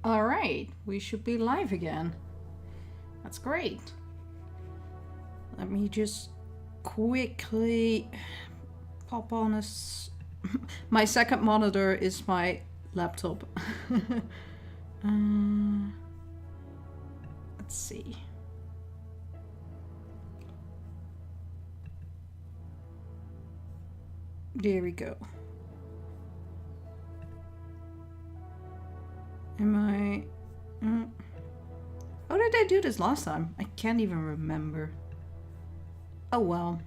All right, we should be live again. That's great. Let me just quickly pop on my second monitor is my laptop. Let's see. There we go. Am I... How did I do this last time? I can't even remember. Oh well.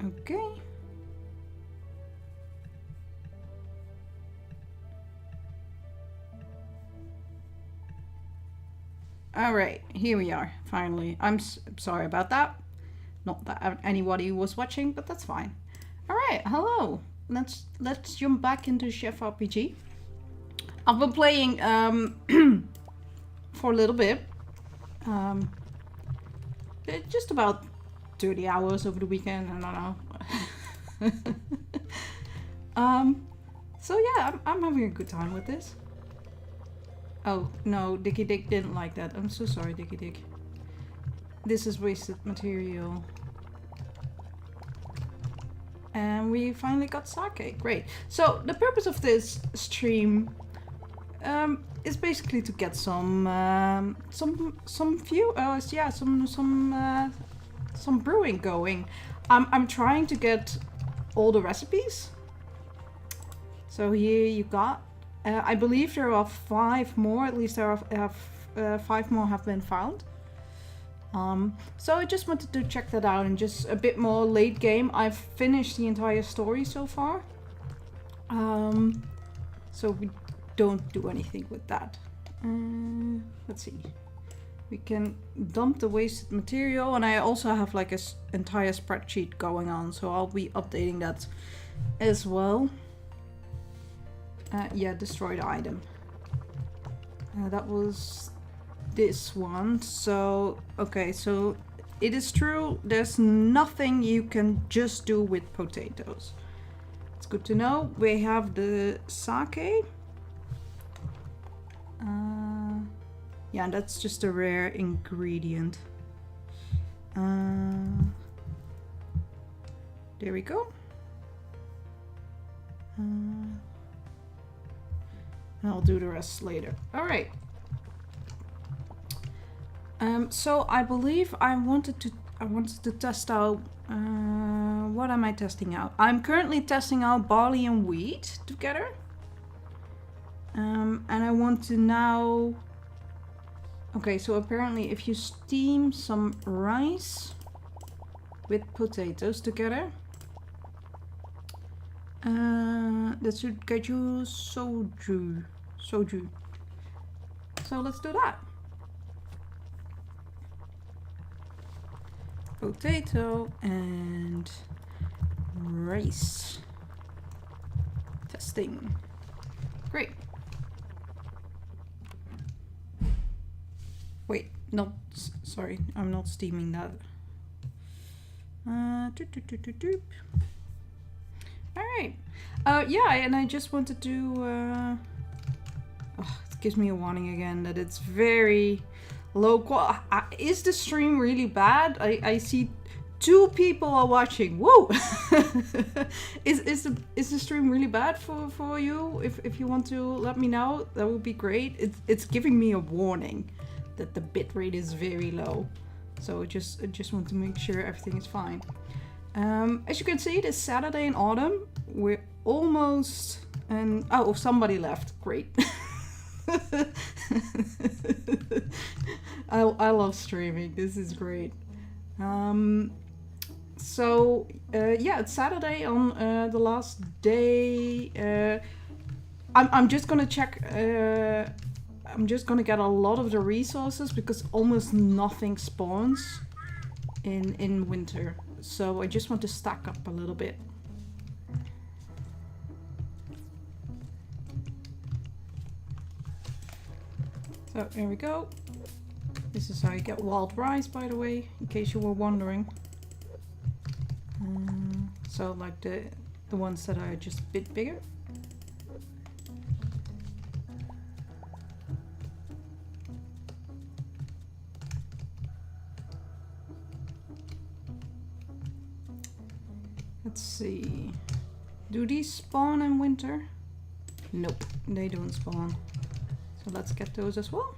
Okay. All right, here we are, finally. I'm sorry about that. Not that anybody was watching, but that's fine. All right, hello. Let's jump back into Chef RPG. I've been playing for a little bit. Just about 30 hours over the weekend, I don't know. So yeah, I'm having a good time with this. Oh, no, Dicky Dick didn't like that. I'm so sorry, Dicky Dick. This is wasted material. And we finally got sake. Great. So the purpose of this stream is basically to get some brewing going. I'm trying to get all the recipes. So here you got. I believe there are 5 more. At least there are 5 more have been found. So I just wanted to check that out and just a bit more late game. I've finished the entire story so far. So we don't do anything with that. Let's see. We can dump the wasted material, and I also have like an entire spreadsheet going on, so I'll be updating that as well. Yeah, destroyed item. That was this one. So, okay, so it is true, there's nothing you can just do with potatoes. It's good to know. We have the sake. Yeah, that's just a rare ingredient. There we go. And I'll do the rest later. All right. So I believe I wanted to test out. What am I testing out? I'm currently testing out barley and wheat together. And I want to now. Okay, so apparently if you steam some rice with potatoes together, that should get you soju. So let's do that. Potato and rice. Testing. Great. Wait, sorry, I'm not steaming that. Alright. Yeah, and I just wanted to... it gives me a warning again that it's very low quality. Is the stream really bad? I see 2 people are watching. Whoa! Is the stream really bad for you? If you want to let me know, that would be great. It's giving me a warning that the bitrate is very low. So I just want to make sure everything is fine. As you can see, this Saturday in autumn, we're almost... And oh, somebody left. Great. I love streaming. This is great. So yeah, it's Saturday on the last day. I'm just gonna check I'm just gonna get a lot of the resources because almost nothing spawns in winter. So I just want to stack up a little bit. So here we go. This is how you get wild rice, by the way, in case you were wondering. So like the ones that are just a bit bigger. Let's see. Do these spawn in winter? Nope, they don't spawn. So let's get those as well.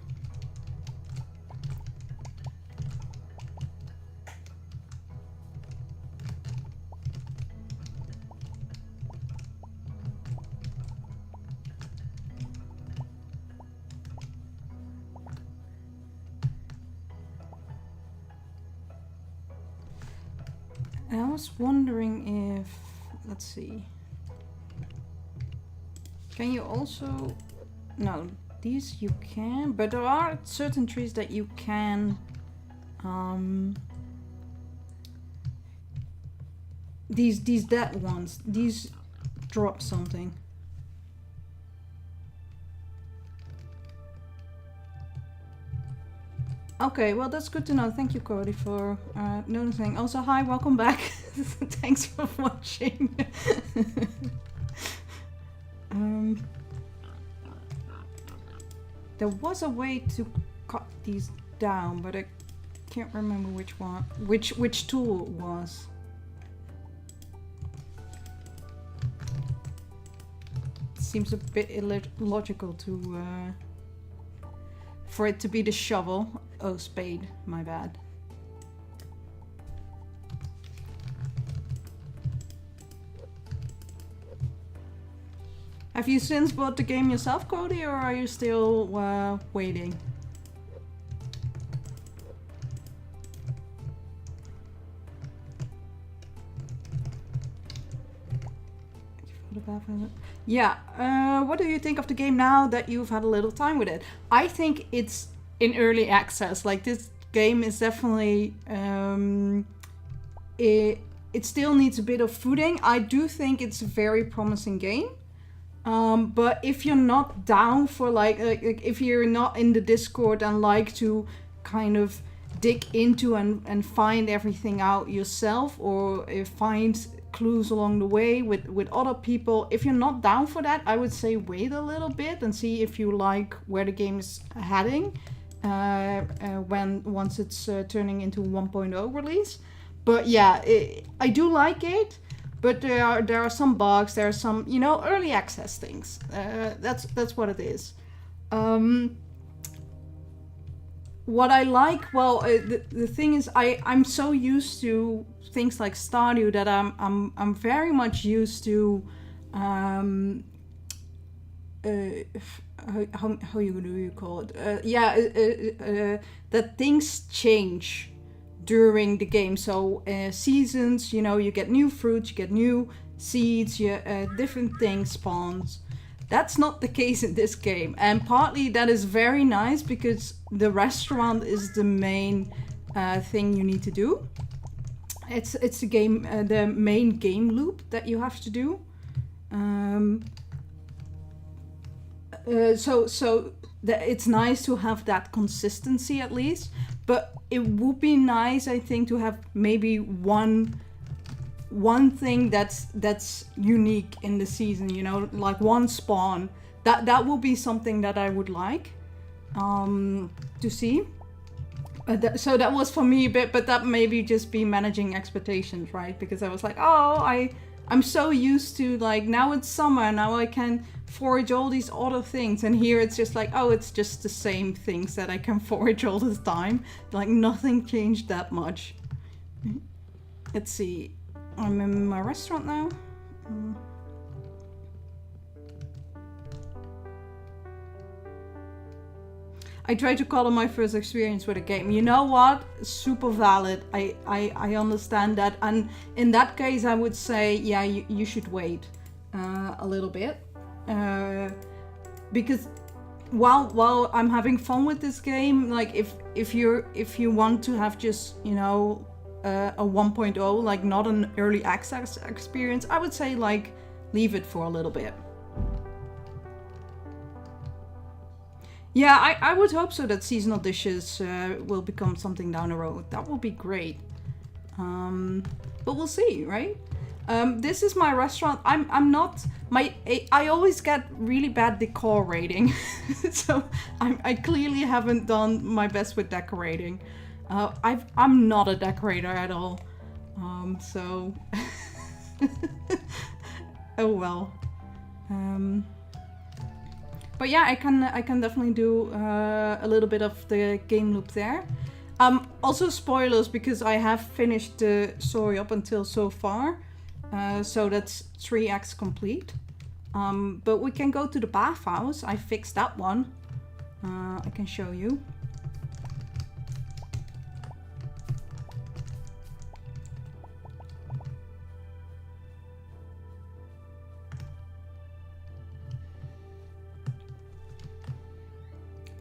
I was wondering if, let's see, can you also, no, these you can, but there are certain trees that you can, these dead ones, these drop something. Okay, well that's good to know. Thank you, Cody, for noticing. Also, hi, welcome back. Thanks for watching. There was a way to cut these down, but I can't remember which one, which tool it was. It seems a bit illogical to for it to be the shovel. Oh, spade, my bad. Have you since bought the game yourself, Cody, or are you still waiting? Yeah, what do you think of the game now that you've had a little time with it? I think it's in early access. Like, this game is definitely it still needs a bit of fooding. I do think it's a very promising game, but if you're not down for like if you're not in the Discord and like to kind of dig into and find everything out yourself, or find clues along the way with other people, if you're not down for that, I would say wait a little bit and see if you like where the game is heading once it's turning into 1.0 release. But yeah, I do like it, but there are some bugs, there are some, you know, early access things. That's what it is. What I like, well, the thing is, I'm so used to things like Stardew that I'm very much used to how do you call it? That things change during the game. So seasons, you know, you get new fruits, you get new seeds, different things spawns. That's not the case in this game, and partly that is very nice because the restaurant is the main thing you need to do. It's the game, the main game loop that you have to do. So it's nice to have that consistency at least, but it would be nice, I think, to have maybe one thing that's unique in the season, you know, like one spawn. That will be something that I would like to see. So that was for me a bit, but that maybe just be managing expectations, right? Because I was like, oh, I'm so used to, like, now it's summer, now I can forage all these other things, and here it's just like, oh, it's just the same things that I can forage all the time. Like, nothing changed that much. Let's see. I'm in my restaurant now. I tried to call it my first experience with a game. You know what? Super valid. I understand that. And in that case, I would say, yeah, you should wait a little bit. Because while I'm having fun with this game, like if you want to have just, you know, a 1.0, like not an early access experience, I would say like leave it for a little bit. Yeah, I would hope so that seasonal dishes will become something down the road. That would be great. But we'll see, right? This is my restaurant. I'm not I always get really bad decor rating, so I clearly haven't done my best with decorating. I'm not a decorator at all, so oh well. But yeah, I can definitely do a little bit of the game loop there. Also spoilers, because I have finished the story up until so far. So that's 3 acts complete. But we can go to the bathhouse. I fixed that one. I can show you.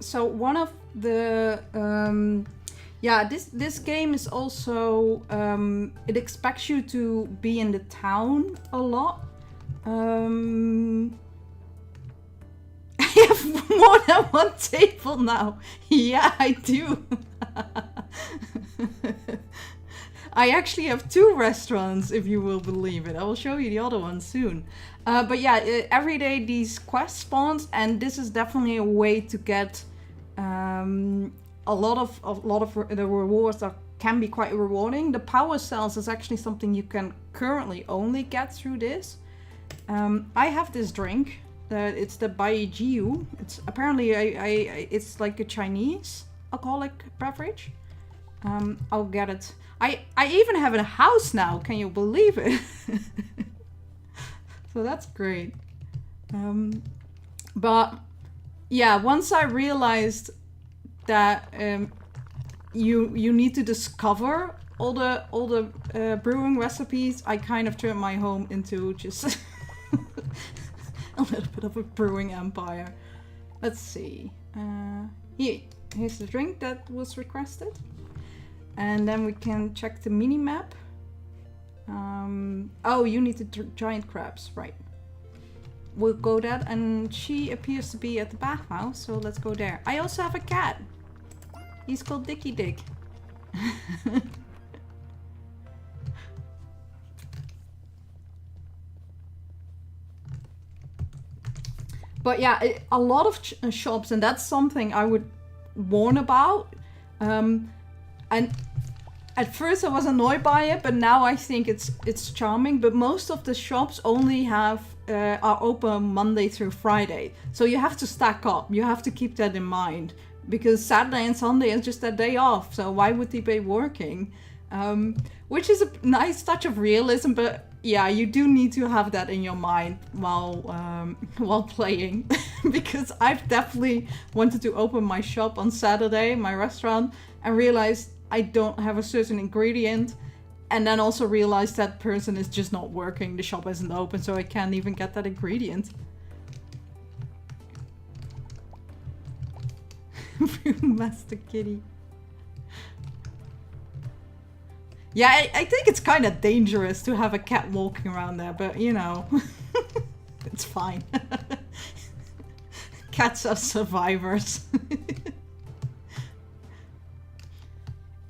So one of the yeah, this game is also it expects you to be in the town a lot. I have more than one table now. Yeah, I do. I actually have 2 restaurants, if you will believe it. I will show you the other one soon. But yeah, every day these quests spawns, and this is definitely a way to get a lot of the rewards that can be quite rewarding. The power cells is actually something you can currently only get through this. I have this drink. It's the Baijiu. It's apparently it's like a Chinese alcoholic beverage. I'll get it. I even have a house now. Can you believe it? So that's great. But yeah, once I realized that you need to discover all the brewing recipes, I kind of turned my home into just a little bit of a brewing empire. Let's see. Here's the drink that was requested, and then we can check the mini map. Oh, you need the giant crabs, right? We'll go there, and she appears to be at the bathhouse, so let's go there. I also have a cat. He's called Dicky Dick. But yeah, a lot of shops, and that's something I would warn about. And at first I was annoyed by it, but now I think it's charming. But most of the shops only are open Monday through Friday, so you have to stack up. You have to keep that in mind, because Saturday and Sunday is just a day off. So why would they be working? Which is a nice touch of realism, but yeah, you do need to have that in your mind while playing, because I've definitely wanted to open my shop on Saturday, my restaurant, and realized I don't have a certain ingredient, and then also realized that person is just not working, the shop isn't open, so I can't even get that ingredient. Master Kitty. Yeah, I think it's kind of dangerous to have a cat walking around there, but you know, it's fine. Cats are survivors.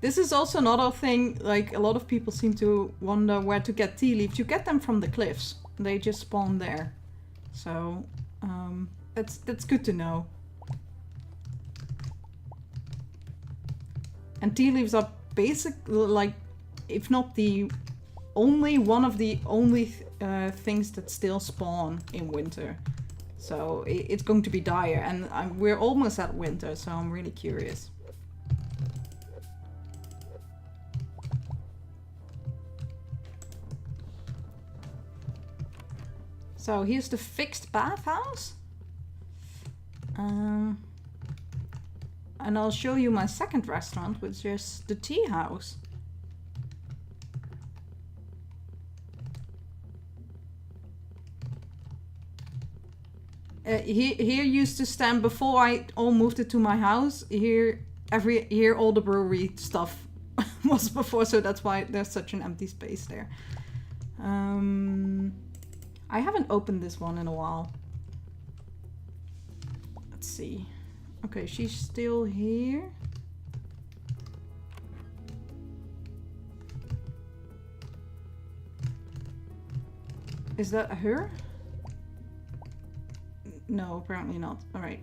This is also another thing, like a lot of people seem to wonder where to get tea leaves. You get them from the cliffs. They just spawn there. So, that's good to know. And tea leaves are basic, like, if not the only one of the only things that still spawn in winter. So it's going to be dire, and we're almost at winter, so I'm really curious. So here's the fixed bathhouse. And I'll show you my second restaurant, which is the tea house. here used to stand before I all moved it to my house. Here all the brewery stuff was before, so that's why there's such an empty space there. I haven't opened this one in a while. Let's see. Okay, she's still here. Is that her? No, apparently not. All right.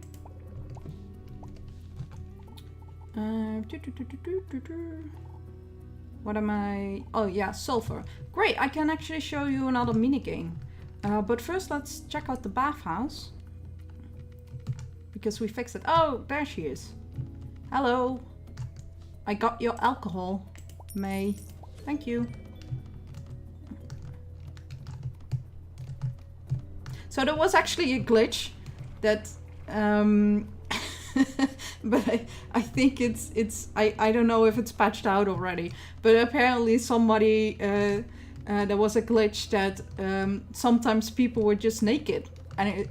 What am I? Oh yeah, sulfur. Great, I can actually show you another minigame. But first let's check out the bathhouse. Because we fixed it. Oh, there she is. Hello. I got your alcohol, May. Thank you. So there was actually a glitch that but I think I don't know if it's patched out already, but apparently somebody there was a glitch that sometimes people were just naked and it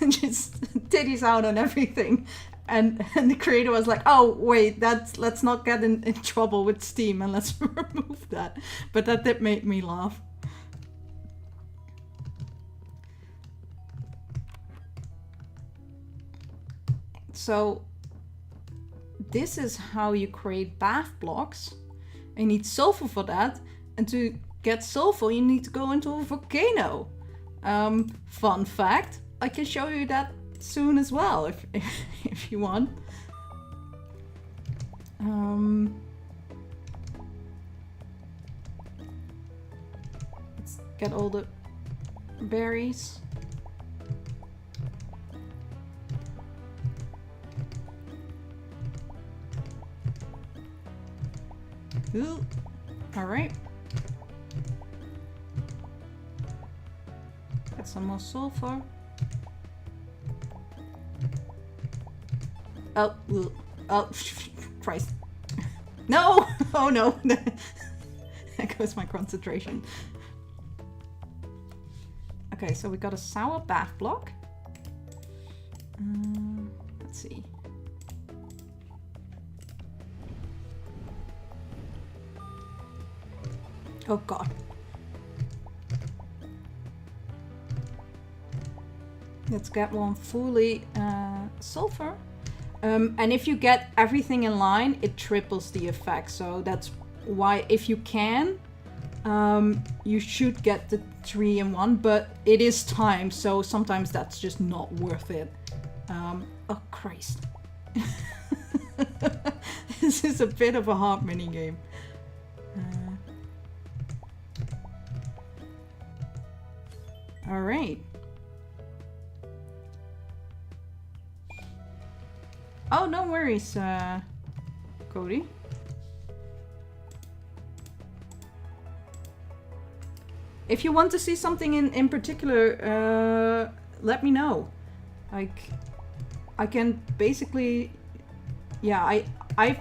just titties out and everything, and the creator was like, oh wait, let's not get in trouble with Steam and let's remove that. But that did make me laugh. So this is how you create bath blocks. You need sulfur for that, and to get sulfur you need to go into a volcano. Fun fact, I can show you that soon as well if you want. Let's get all the berries. Ooh. All right. Get some more sulfur. Oh, oh, Christ. No! Oh no! There goes my concentration. Okay, so we got a sour bath block. Let's see. Oh god. Let's get one fully sulfur. And if you get everything in line, it triples the effect. So that's why, if you can, you should get the 3-in-1, but it is time, so sometimes that's just not worth it. Oh Christ. This is a bit of a hard minigame. All right. Oh, no worries, Cody. If you want to see something in particular, let me know. Like, I can basically, yeah, I've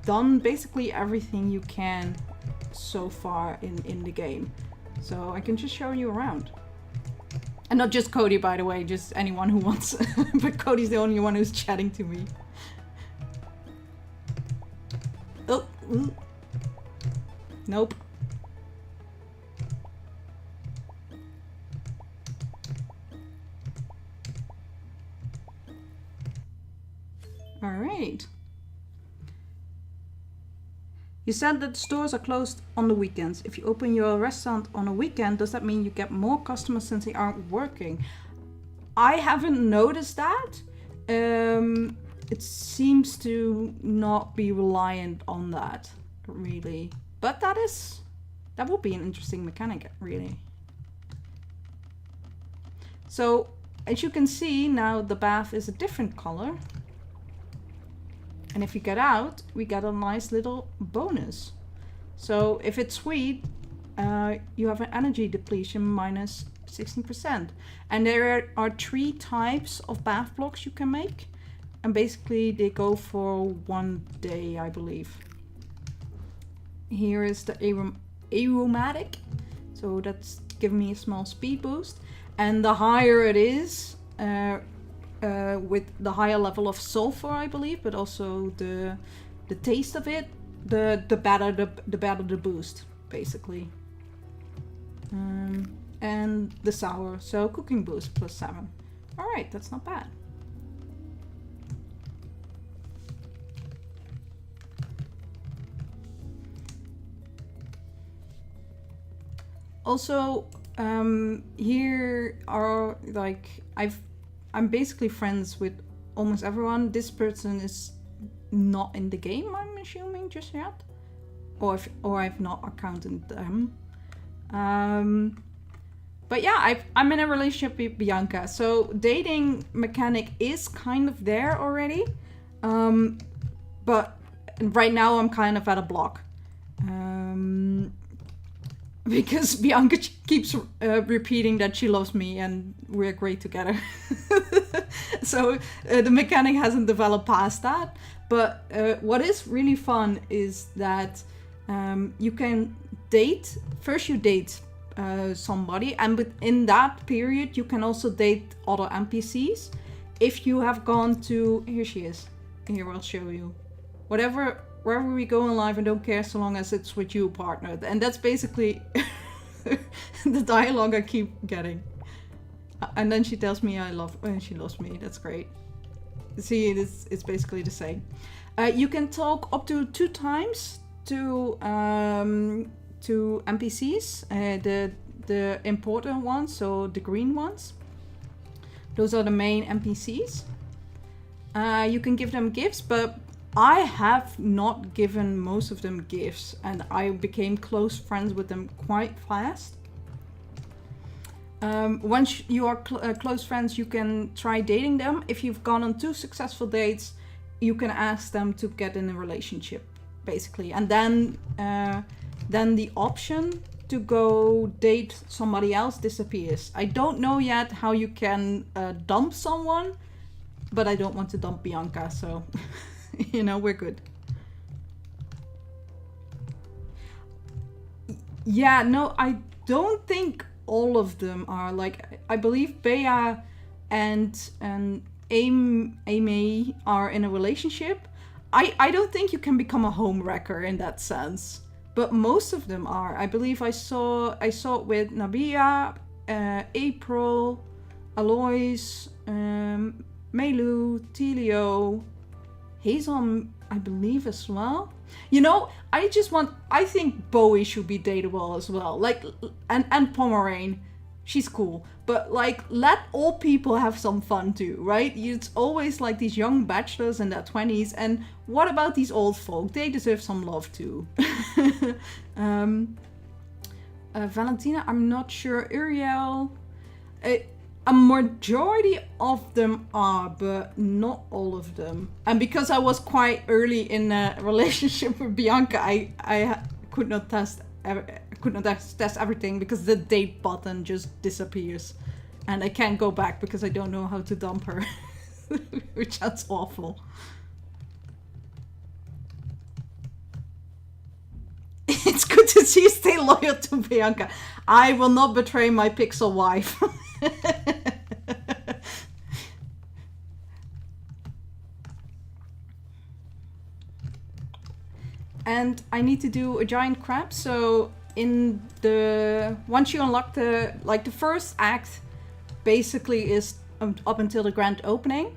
done basically everything you can so far in the game, so I can just show you around. And not just Cody, by the way, just anyone who wants. But Cody's the only one who's chatting to me. Oh, nope. All right. You said that the stores are closed on the weekends. If you open your restaurant on a weekend, does that mean you get more customers since they aren't working? I haven't noticed that. It seems to not be reliant on that, really. But that would be an interesting mechanic, really. So, as you can see, now the bath is a different color. And if you get out, we get a nice little bonus. So if it's sweet, you have an energy depletion minus 16%. And there are 3 types of bath blocks you can make. And basically they go for 1 day, I believe. Here is the aromatic. So that's giving me a small speed boost. And the higher it is, with the higher level of sulfur, I believe, but also the taste of it, the better the boost, basically. And the sour, so cooking boost +7. All right, that's not bad. Also, here are like I'm basically friends with almost everyone. This person is not in the game, I'm assuming, just yet, or I've not accounted them. But yeah, I'm in a relationship with Bianca, so dating mechanic is kind of there already. But right now I'm kind of at a block. Because Bianca keeps repeating that she loves me and we're great together. So the mechanic hasn't developed past that. But what is really fun is that you can date. First you date somebody, and within that period you can also date other NPCs. If you have gone to... Here she is. Here, I'll show you. Wherever we go in life, I don't care so long as it's with you, partner. And that's basically the dialogue I keep getting. And then she tells me she loves me. That's great. See, it's basically the same. You can talk up to 2 times to NPCs, the important ones, so the green ones. Those are the main NPCs. You can give them gifts, but I have not given most of them gifts, and I became close friends with them quite fast. Once you are close friends, you can try dating them. If you've gone on 2 successful dates, you can ask them to get in a relationship, basically. And then the option to go date somebody else disappears. I don't know yet how you can dump someone, but I don't want to dump Bianca, so... You know, we're good. Yeah, no, I don't think all of them are. Like, I believe Bea and Amy are in a relationship. I don't think you can become a home wrecker in that sense, but most of them are. I believe I saw it with Nabia, April, Alois, Melu, Telio, Hazel, I believe, as well. You know, I think Bowie should be dateable as well. Like, and Pomerane, she's cool. But like, let all people have some fun too, right? It's always like these young bachelors in their 20s. And what about these old folk? They deserve some love too. Valentina, I'm not sure. Uriel, a majority of them are, but not all of them. And because I was quite early in a relationship with Bianca, I could not test everything because the date button just disappears, and I can't go back because I don't know how to dump her, which sounds awful. It's good to see you stay loyal to Bianca. I will not betray my pixel wife. And I need to do a giant crab, so once you unlock the first act basically is up until the grand opening.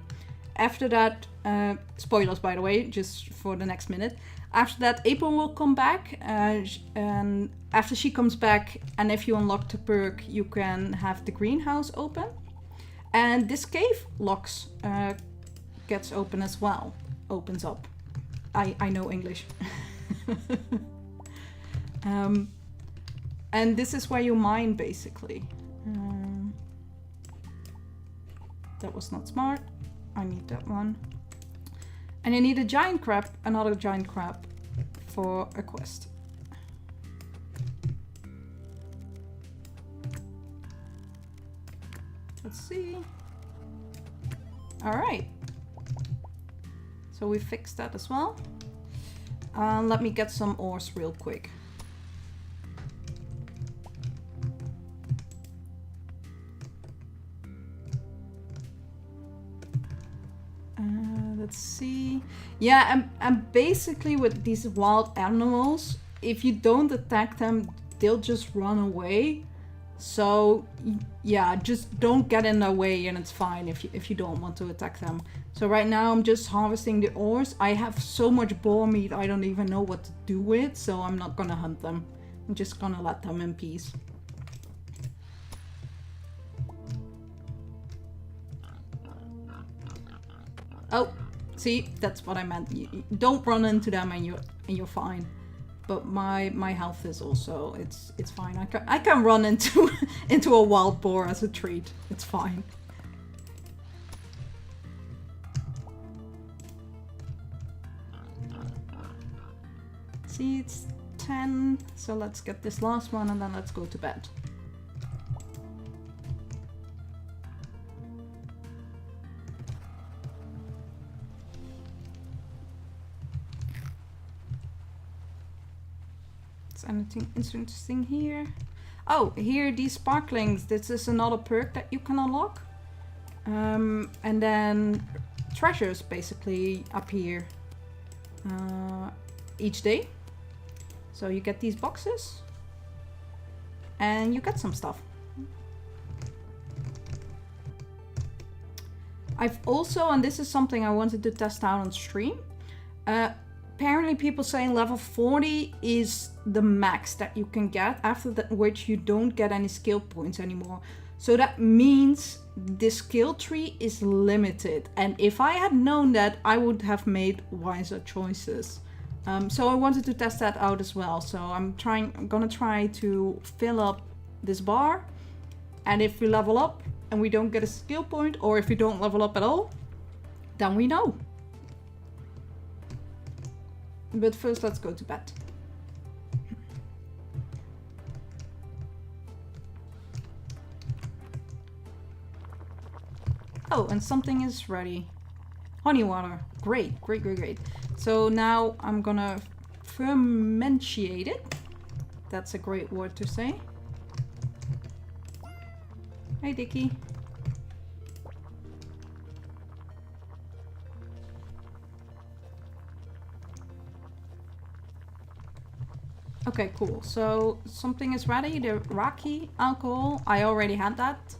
After that, spoilers by the way, just for the next minute. After that, April will come back, and after she comes back, and if you unlock the perk, you can have the greenhouse open. And this cave locks gets open as well. Opens up. I know English. And this is where you mine, basically. That was not smart. I need that one. And I need a giant crab, another giant crab for a quest. Let's see. All right. So we fixed that as well. Let me get some ores real quick. let's see. Yeah, and basically with these wild animals, if you don't attack them, they'll just run away. So yeah, just don't get in their way and it's fine if you don't want to attack them. So right now I'm just harvesting the ores. I have so much boar meat I don't even know what to do with, so I'm not gonna hunt them. I'm just gonna let them in peace. Oh, see, that's what I meant. You don't run into them and you're fine. But my health is also it's fine. I can run into into a wild boar as a treat. It's fine. See, it's 10. So let's get this last one and then let's go to bed. Anything interesting here? Oh, here, these sparklings. This is another perk that you can unlock. And then treasures basically appear each day. So you get these boxes and you get some stuff. I've also, and this is something I wanted to test out on stream, apparently people saying level 40 is the max that you can get, after that which you don't get any skill points anymore. So that means the skill tree is limited. And if I had known that, I would have made wiser choices. So I wanted to test that out as well. So I'm gonna try to fill up this bar. And if we level up and we don't get a skill point, or if we don't level up at all, then we know. But first, let's go to bed. Oh, and something is ready. Honey water. Great, great, great, great. So now I'm gonna ferentiate it. That's a great word to say. Hey, Dickie. Okay, cool. So something is ready. The raki alcohol, I already had that.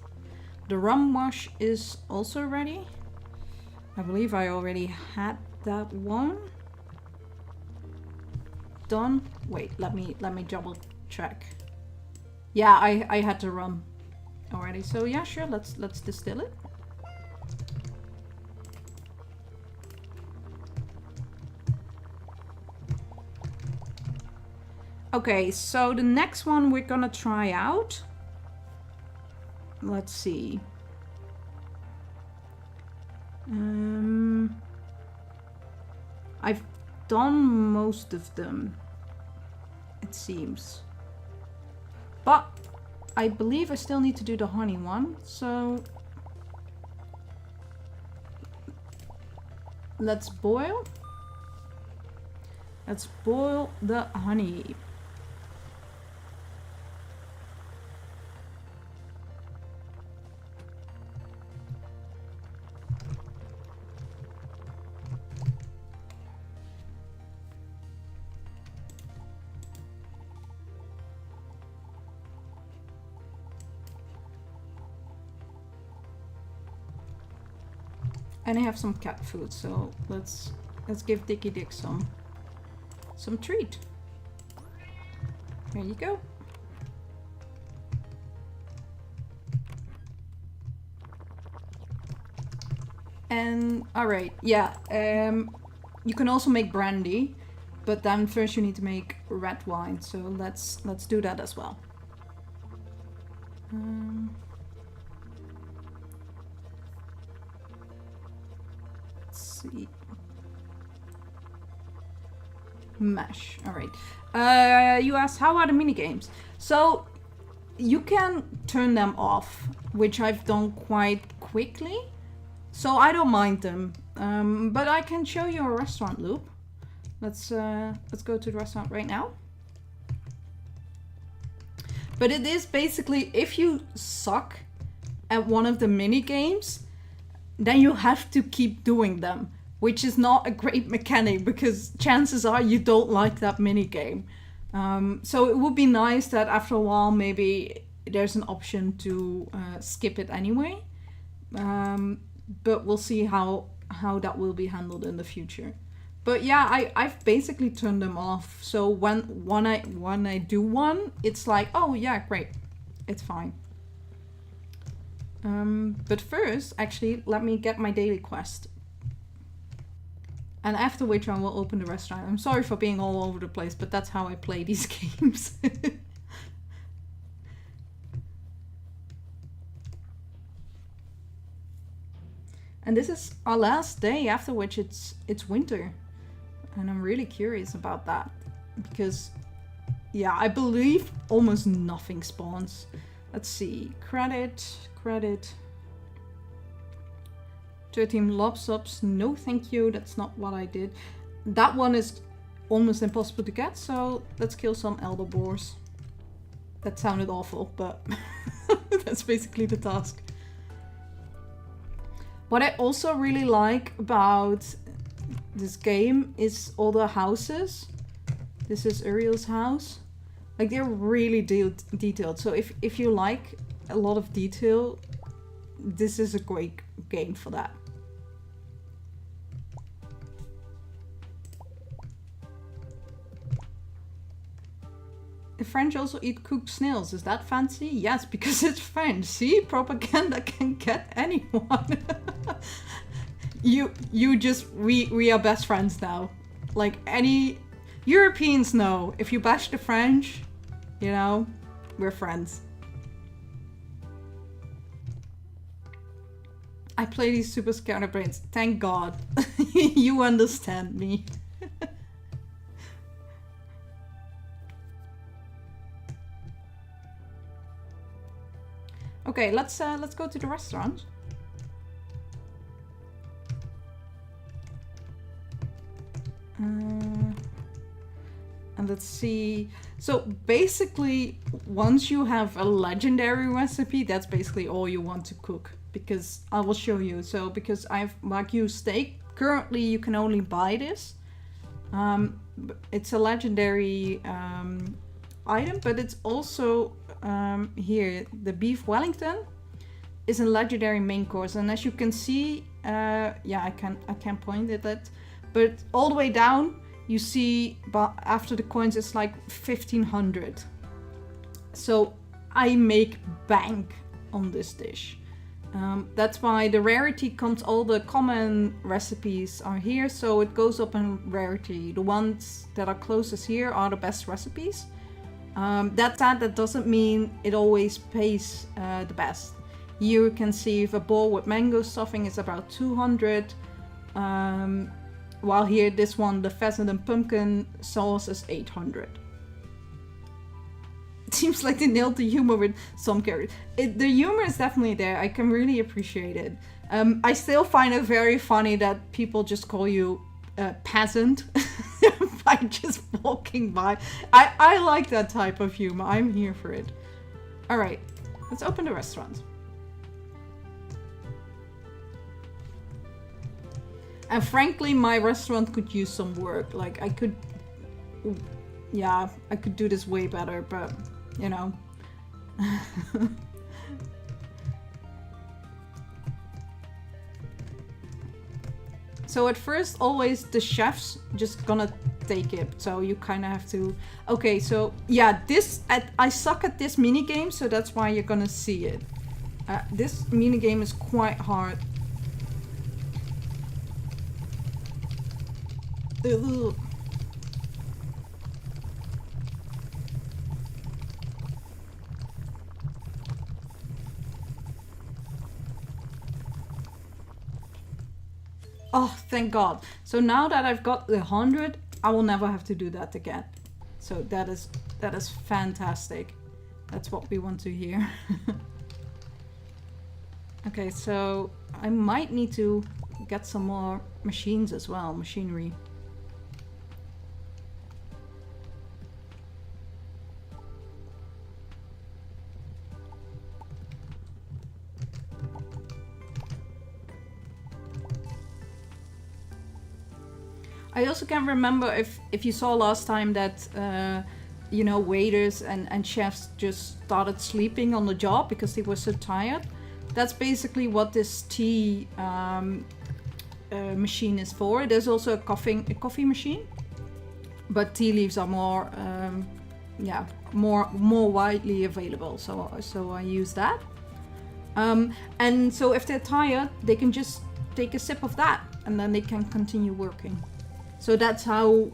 The rum wash is also ready. I believe I already had that one. Done. Wait, let me double check. Yeah, I had the rum already. So yeah, sure, let's distill it. Okay, so the next one we're gonna try out. Let's see. I've done most of them, it seems. But I believe I still need to do the honey one, so let's boil. Let's boil the honey. And I have some cat food, so let's give Dickie Dick some treat. There you go. And alright, yeah, you can also make brandy, but then first you need to make red wine, so let's do that as well. See. Mash. All right. You asked how are the mini games? So you can turn them off, which I've done quite quickly. So I don't mind them. But I can show you a restaurant loop. Let's go to the restaurant right now. But it is basically if you suck at one of the mini games, then you have to keep doing them. which is not a great mechanic because chances are you don't like that mini game. So it would be nice that after a while maybe there's an option to skip it anyway. But we'll see how that will be handled in the future. But yeah, I've basically turned them off. So when I do one, it's like, oh yeah, great, it's fine. But first, actually, let me get my daily quest. And after which I will open the restaurant. I'm sorry for being all over the place, but that's how I play these games. And this is our last day, after which it's winter. And I'm really curious about that. Because, yeah, I believe almost nothing spawns. Let's see. Credit. 13 lobstops. No, thank you. That's not what I did. That one is almost impossible to get, so let's kill some elder boars. That sounded awful, but that's basically the task. What I also really like about this game is all the houses. This is Uriel's house. Like, they're really detailed. So if you like a lot of detail, this is a great game for that. The French also eat cooked snails. Is that fancy? Yes, because it's French. See? Propaganda can get anyone. We are best friends now. Like, any Europeans know, if you bash the French, you know, we're friends. I play these super scatterbrains. Thank God. You understand me. Okay, let's go to the restaurant. And let's see. So basically, once you have a legendary recipe, that's basically all you want to cook. Because I will show you. So because I've Wagyu steak, currently you can only buy this. It's a legendary item, but it's also here, the beef Wellington is a legendary main course, and as you can see, yeah, I can't point at it, but all the way down you see, but after the coins it's like 1500. So I make bank on this dish. That's why the rarity comes, all the common recipes are here, so it goes up in rarity. The ones that are closest here are the best recipes. That doesn't mean it always pays the best. You can see if a bowl with mango stuffing is about 200, while here this one, the pheasant and pumpkin sauce, is 800. It seems like they nailed the humor with some characters. The humor is definitely there. I can really appreciate it. I still find it very funny that people just call you peasant by just walking by. I like that type of humor. I'm here for it. All right, let's open the restaurant. And frankly, my restaurant could use some work. Like, I could do this way better, but you know. So at first, always the chef's just gonna take it. So you kind of have to. Okay, so yeah, I suck at this mini game, so that's why you're gonna see it. This mini game is quite hard. Ugh. Oh, thank God. So now that I've got the 100, I will never have to do that again. So that is fantastic. That's what we want to hear. Okay, so I might need to get some more machines as well, machinery. I also can't remember if you saw last time that you know, waiters and chefs just started sleeping on the job because they were so tired. That's basically what this tea machine is for. There's also a coffee machine, but tea leaves are more yeah, more widely available. So I use that. And so if they're tired, they can just take a sip of that, and then they can continue working. So that's how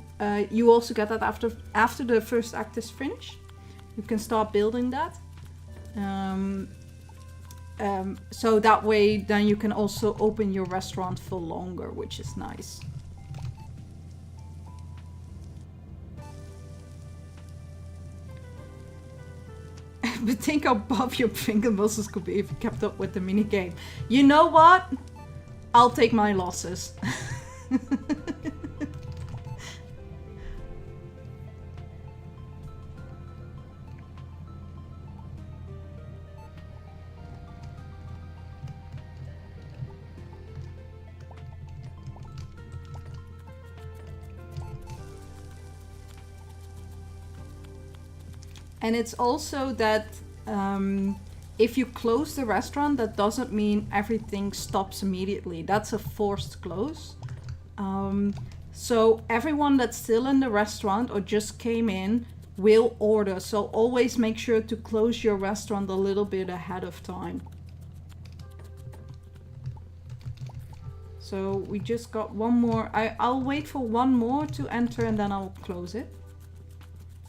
you also get that after the first act is finished. You can start building that. So that way, then you can also open your restaurant for longer, which is nice. But think how buff your finger muscles could be if you kept up with the mini game. You know what? I'll take my losses. And it's also that if you close the restaurant, that doesn't mean everything stops immediately. That's a forced close. So everyone that's still in the restaurant or just came in will order. So always make sure to close your restaurant a little bit ahead of time. So we just got one more. I'll wait for one more to enter and then I'll close it.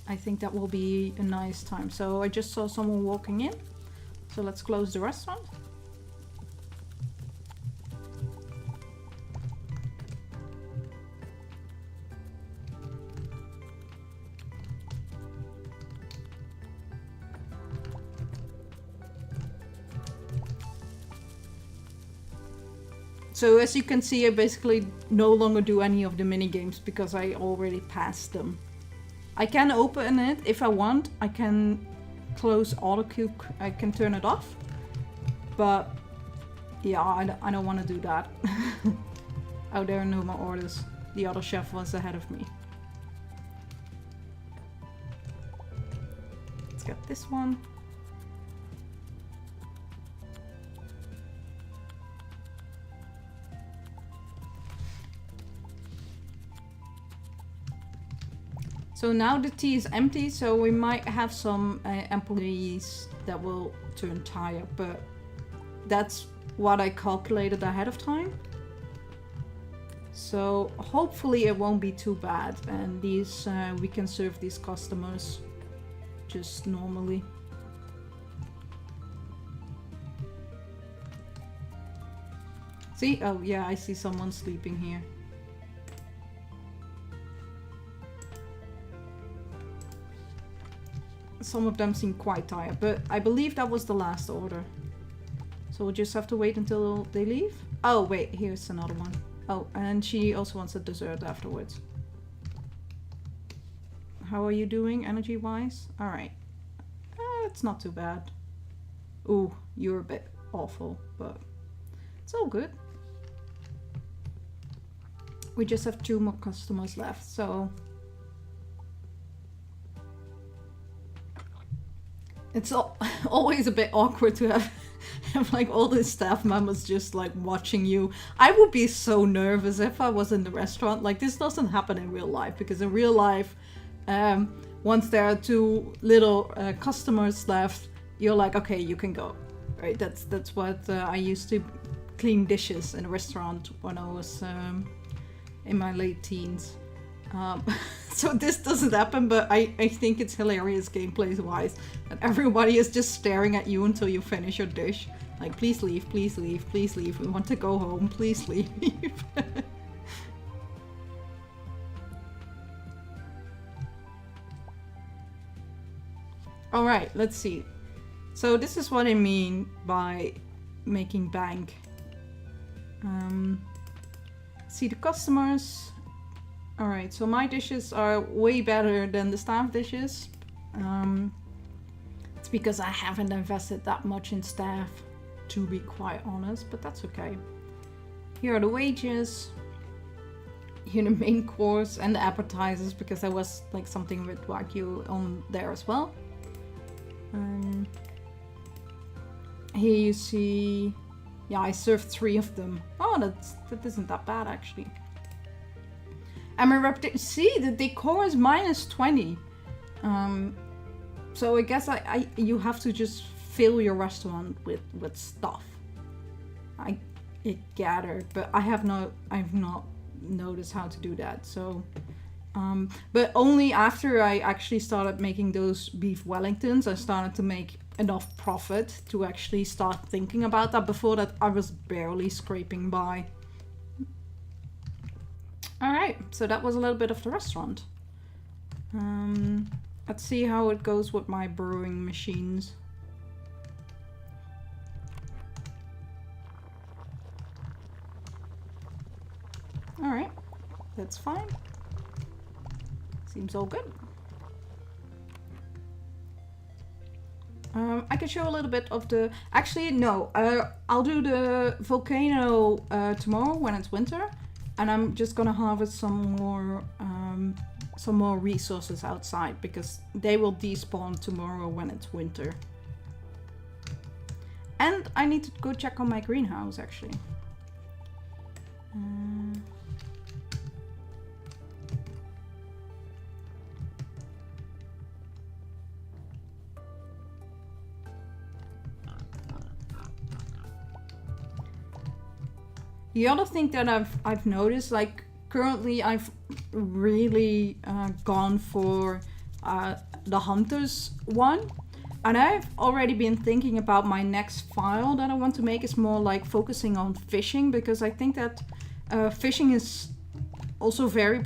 I think that will be a nice time. So I just saw someone walking in. So let's close the restaurant. So as you can see, I basically no longer do any of the mini games because I already passed them. I can open it if I want. I can close auto queue. I can turn it off. But yeah, I don't want to do that. Oh, there are no more orders. The other chef was ahead of me. Let's get this one. So now the tea is empty, so we might have some employees that will turn tired, but that's what I calculated ahead of time. So hopefully it won't be too bad, and these we can serve these customers just normally. See? Oh yeah, I see someone sleeping here. Some of them seem quite tired, but I believe that was the last order. So we'll just have to wait until they leave. Oh wait, here's another one. Oh, and she also wants a dessert afterwards. How are you doing energy-wise? Alright. It's not too bad. Ooh, you're a bit awful, but it's all good. We just have 2 more customers left, so... It's always a bit awkward to have like all the staff members just like watching you. I would be so nervous if I was in the restaurant. Like, this doesn't happen in real life, because in real life, once there are 2 little customers left, you're like, okay, you can go. Right? That's what I used to clean dishes in a restaurant when I was in my late teens. So this doesn't happen, but I think it's hilarious gameplay wise that everybody is just staring at you until you finish your dish. Like, please leave, please leave, please leave. We want to go home, please leave. Alright, let's see. So this is what I mean by making bank. See the customers. Alright, so my dishes are way better than the staff dishes. It's because I haven't invested that much in staff, to be quite honest, but that's okay. Here are the wages. here the main course and the appetizers, because there was like something with Wagyu on there as well. Here you see, yeah, I served 3 of them. Oh, that isn't that bad actually. And my reputation, see, the decor is -20. So I guess you have to just fill your restaurant with stuff. I gathered, but I've not noticed how to do that. So, but only after I actually started making those beef Wellingtons, I started to make enough profit to actually start thinking about that. Before that, I was barely scraping by. All right, so that was a little bit of the restaurant. Let's see how it goes with my brewing machines. All right, that's fine. Seems all good. I can show a little bit of the... Actually, no. I'll do the volcano tomorrow when it's winter. And I'm just gonna harvest some more resources outside, because they will despawn tomorrow when it's winter. And I need to go check on my greenhouse, actually. The other thing that I've noticed, like currently I've really gone for the Hunters one, and I've already been thinking about my next file that I want to make is more like focusing on fishing, because I think that fishing is also very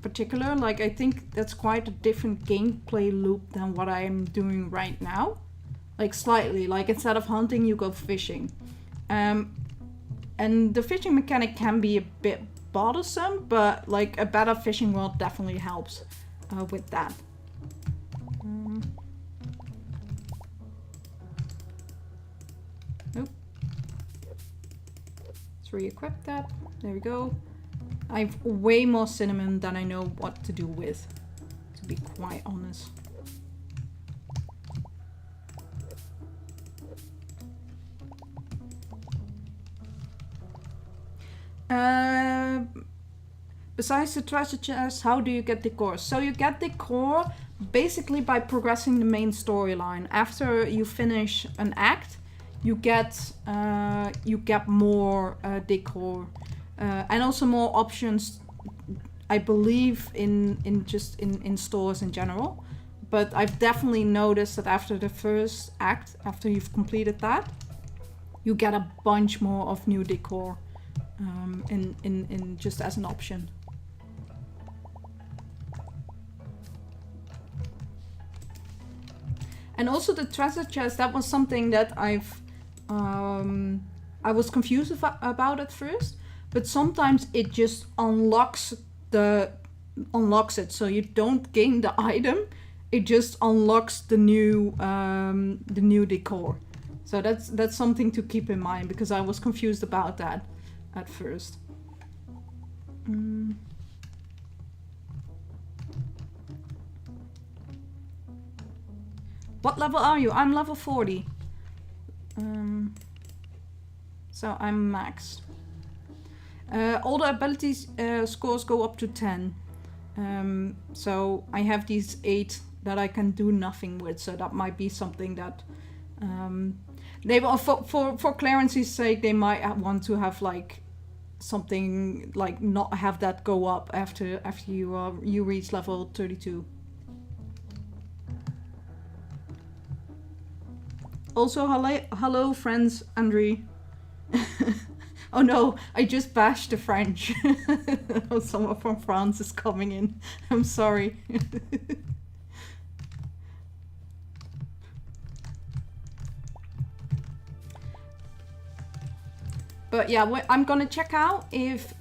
particular. Like I think that's quite a different gameplay loop than what I'm doing right now. Like slightly, like instead of hunting you go fishing. And the fishing mechanic can be a bit bothersome, but like a better fishing world definitely helps with that. Nope. Let's re-equip that. There we go. I have way more cinnamon than I know what to do with, to be quite honest. Besides the treasure chest, how do you get decor? So you get decor basically by progressing the main storyline. After you finish an act, you get more decor and also more options, I believe, in stores in general. But I've definitely noticed that after the first act, after you've completed that, you get a bunch more of new decor. In just as an option. And also the treasure chest, that was something that I was confused about at first, but sometimes it just unlocks it, so you don't gain the item, it just unlocks the new decor. So that's something to keep in mind, because I was confused about that at first. What level are you? I'm level 40. So I'm max. All the abilities scores go up to 10. So I have these 8 that I can do nothing with, so that might be something that they will, for Clarence's sake, they might want to have like something like not have that go up after you reach level 32. Also, hello friends, Andre. Oh no, I just bashed the French. Someone from France is coming in. I'm sorry. But yeah, I'm gonna check out if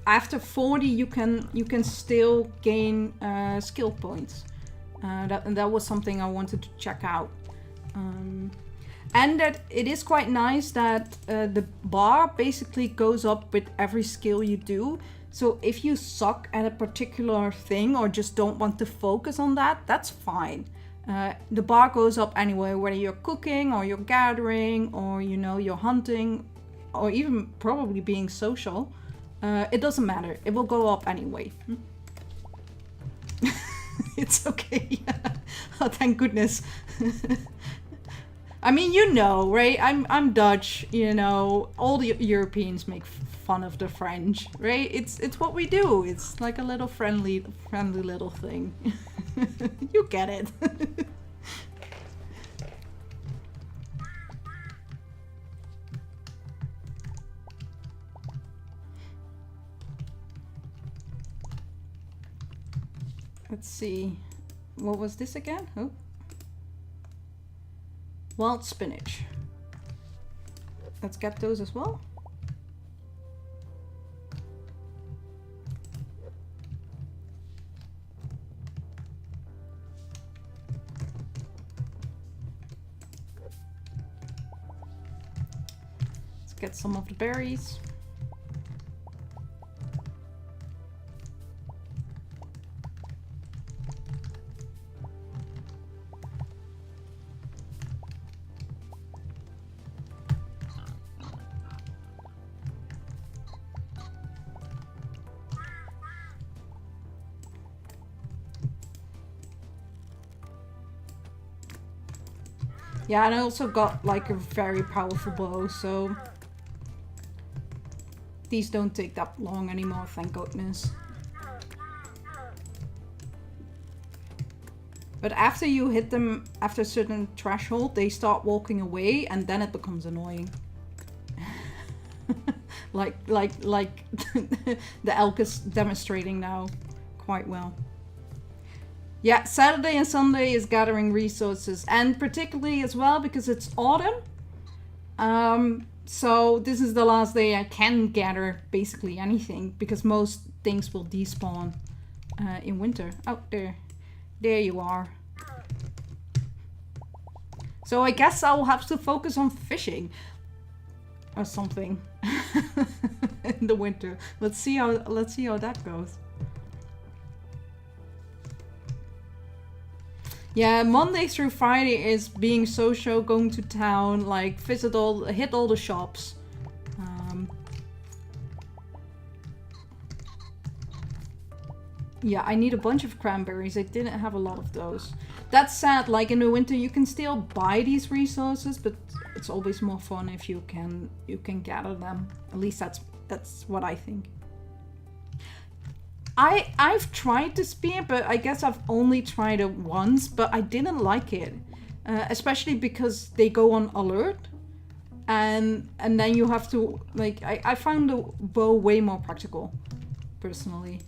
after 40 you can still gain skill points. That was something I wanted to check out. And that it is quite nice that the bar basically goes up with every skill you do. So if you suck at a particular thing or just don't want to focus on that, that's fine. The bar goes up anyway, whether you're cooking or you're gathering or, you know, you're hunting or even probably being social. It doesn't matter. It will go up anyway. It's okay. Oh, thank goodness. I mean, you know, right? I'm Dutch, you know. All the Europeans make fun of the French, right? It's what we do. It's like a little friendly little thing. You get it. Let's see. What was this again? Oh. Wild spinach. Let's get those as well. Let's get some of the berries. Yeah, and I also got like a very powerful bow, so these don't take that long anymore, thank goodness. But after you hit them after a certain threshold, they start walking away and then it becomes annoying. like the elk is demonstrating now quite well. Yeah, Saturday and Sunday is gathering resources, and particularly as well because it's autumn. So this is the last day I can gather basically anything because most things will despawn in winter. Oh, there you are. So I guess I'll have to focus on fishing or something in the winter. Let's see how that goes. Yeah, Monday through Friday is being social, going to town, like hit all the shops. Yeah, I need a bunch of cranberries. I didn't have a lot of those. That's sad. Like in the winter, you can still buy these resources, but it's always more fun if you can gather them. At least that's what I think. I've tried the spear, but I guess I've only tried it once, but I didn't like it. Especially because they go on alert. And then you have to, like, I found the bow way more practical, personally.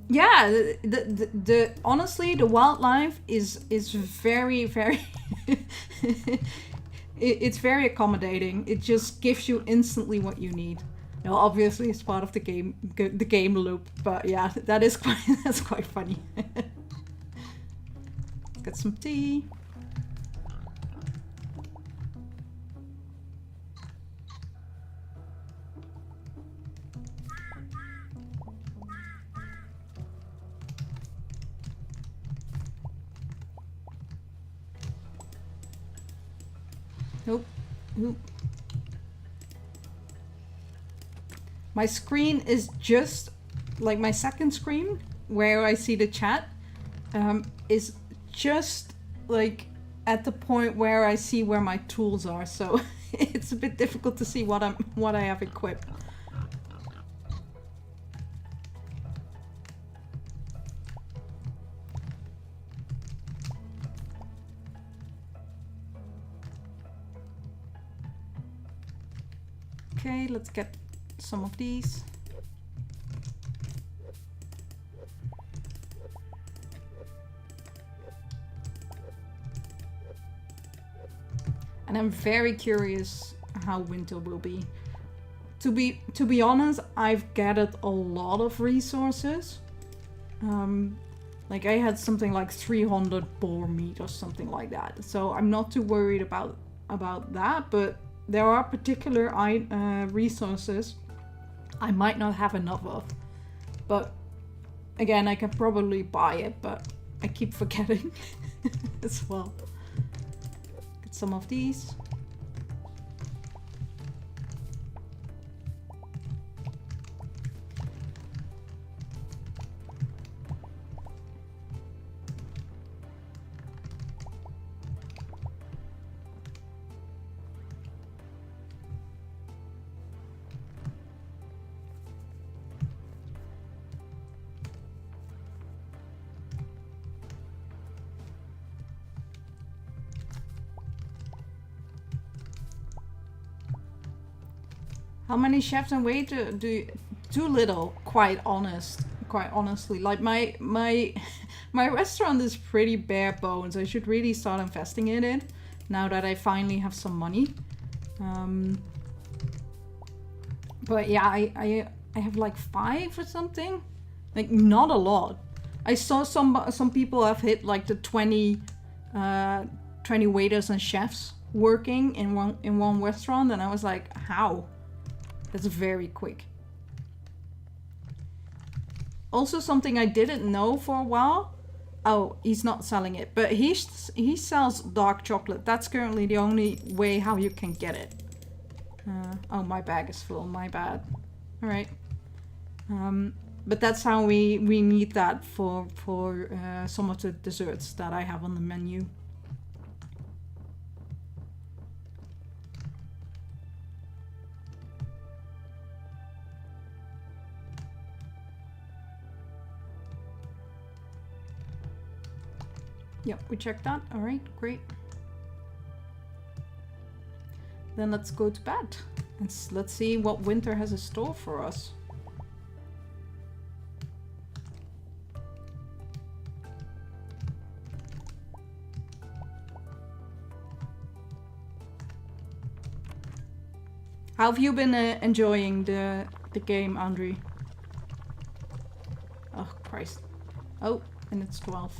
Yeah, the honestly, the wildlife is very it's very accommodating. It just gives you instantly what you need. Now, obviously, it's part of the game loop, but yeah, that's quite funny. Let's get some tea. Nope. Nope. My screen is just like my second screen where I see the chat is just like at the point where I see where my tools are, so it's a bit difficult to see what I have equipped. Okay, let's get some of these. And I'm very curious how winter will be. to be honest, I've gathered a lot of resources. Like I had something like 300 boar meat or something like that. So I'm not too worried about that, but there are particular resources I might not have enough of. But again, I can probably buy it, but I keep forgetting as well. Get some of these. How many chefs and waiters do too little, quite honestly. Like my restaurant is pretty bare bones. I should really start investing in it now that I finally have some money. But yeah, I have like 5 or something. Like not a lot. I saw some people have hit like the 20 waiters and chefs working in one restaurant, and I was like, how? That's very quick. Also, something I didn't know for a while. Oh, he's not selling it, but he sells dark chocolate. That's currently the only way how you can get it. Oh, my bag is full. My bad. All right. But that's how we need that for some of the desserts that I have on the menu. Yep, we checked that. All right, great. Then let's go to bed and let's see what winter has in store for us. How have you been enjoying the game, Andre? Oh, Christ. Oh, and it's 12.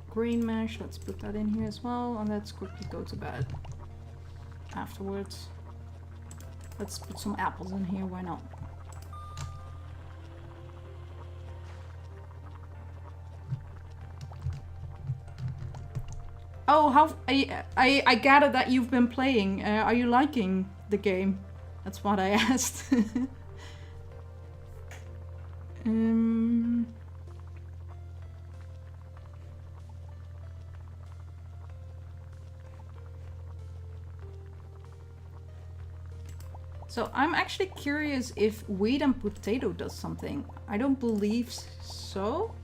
Grain mash, let's put that in here as well, and let's quickly go to bed afterwards. Let's put some apples in here, why not? Oh, how I gathered that you've been playing. Are you liking the game? That's what I asked. So I'm actually curious if wheat and potato does something. I don't believe so.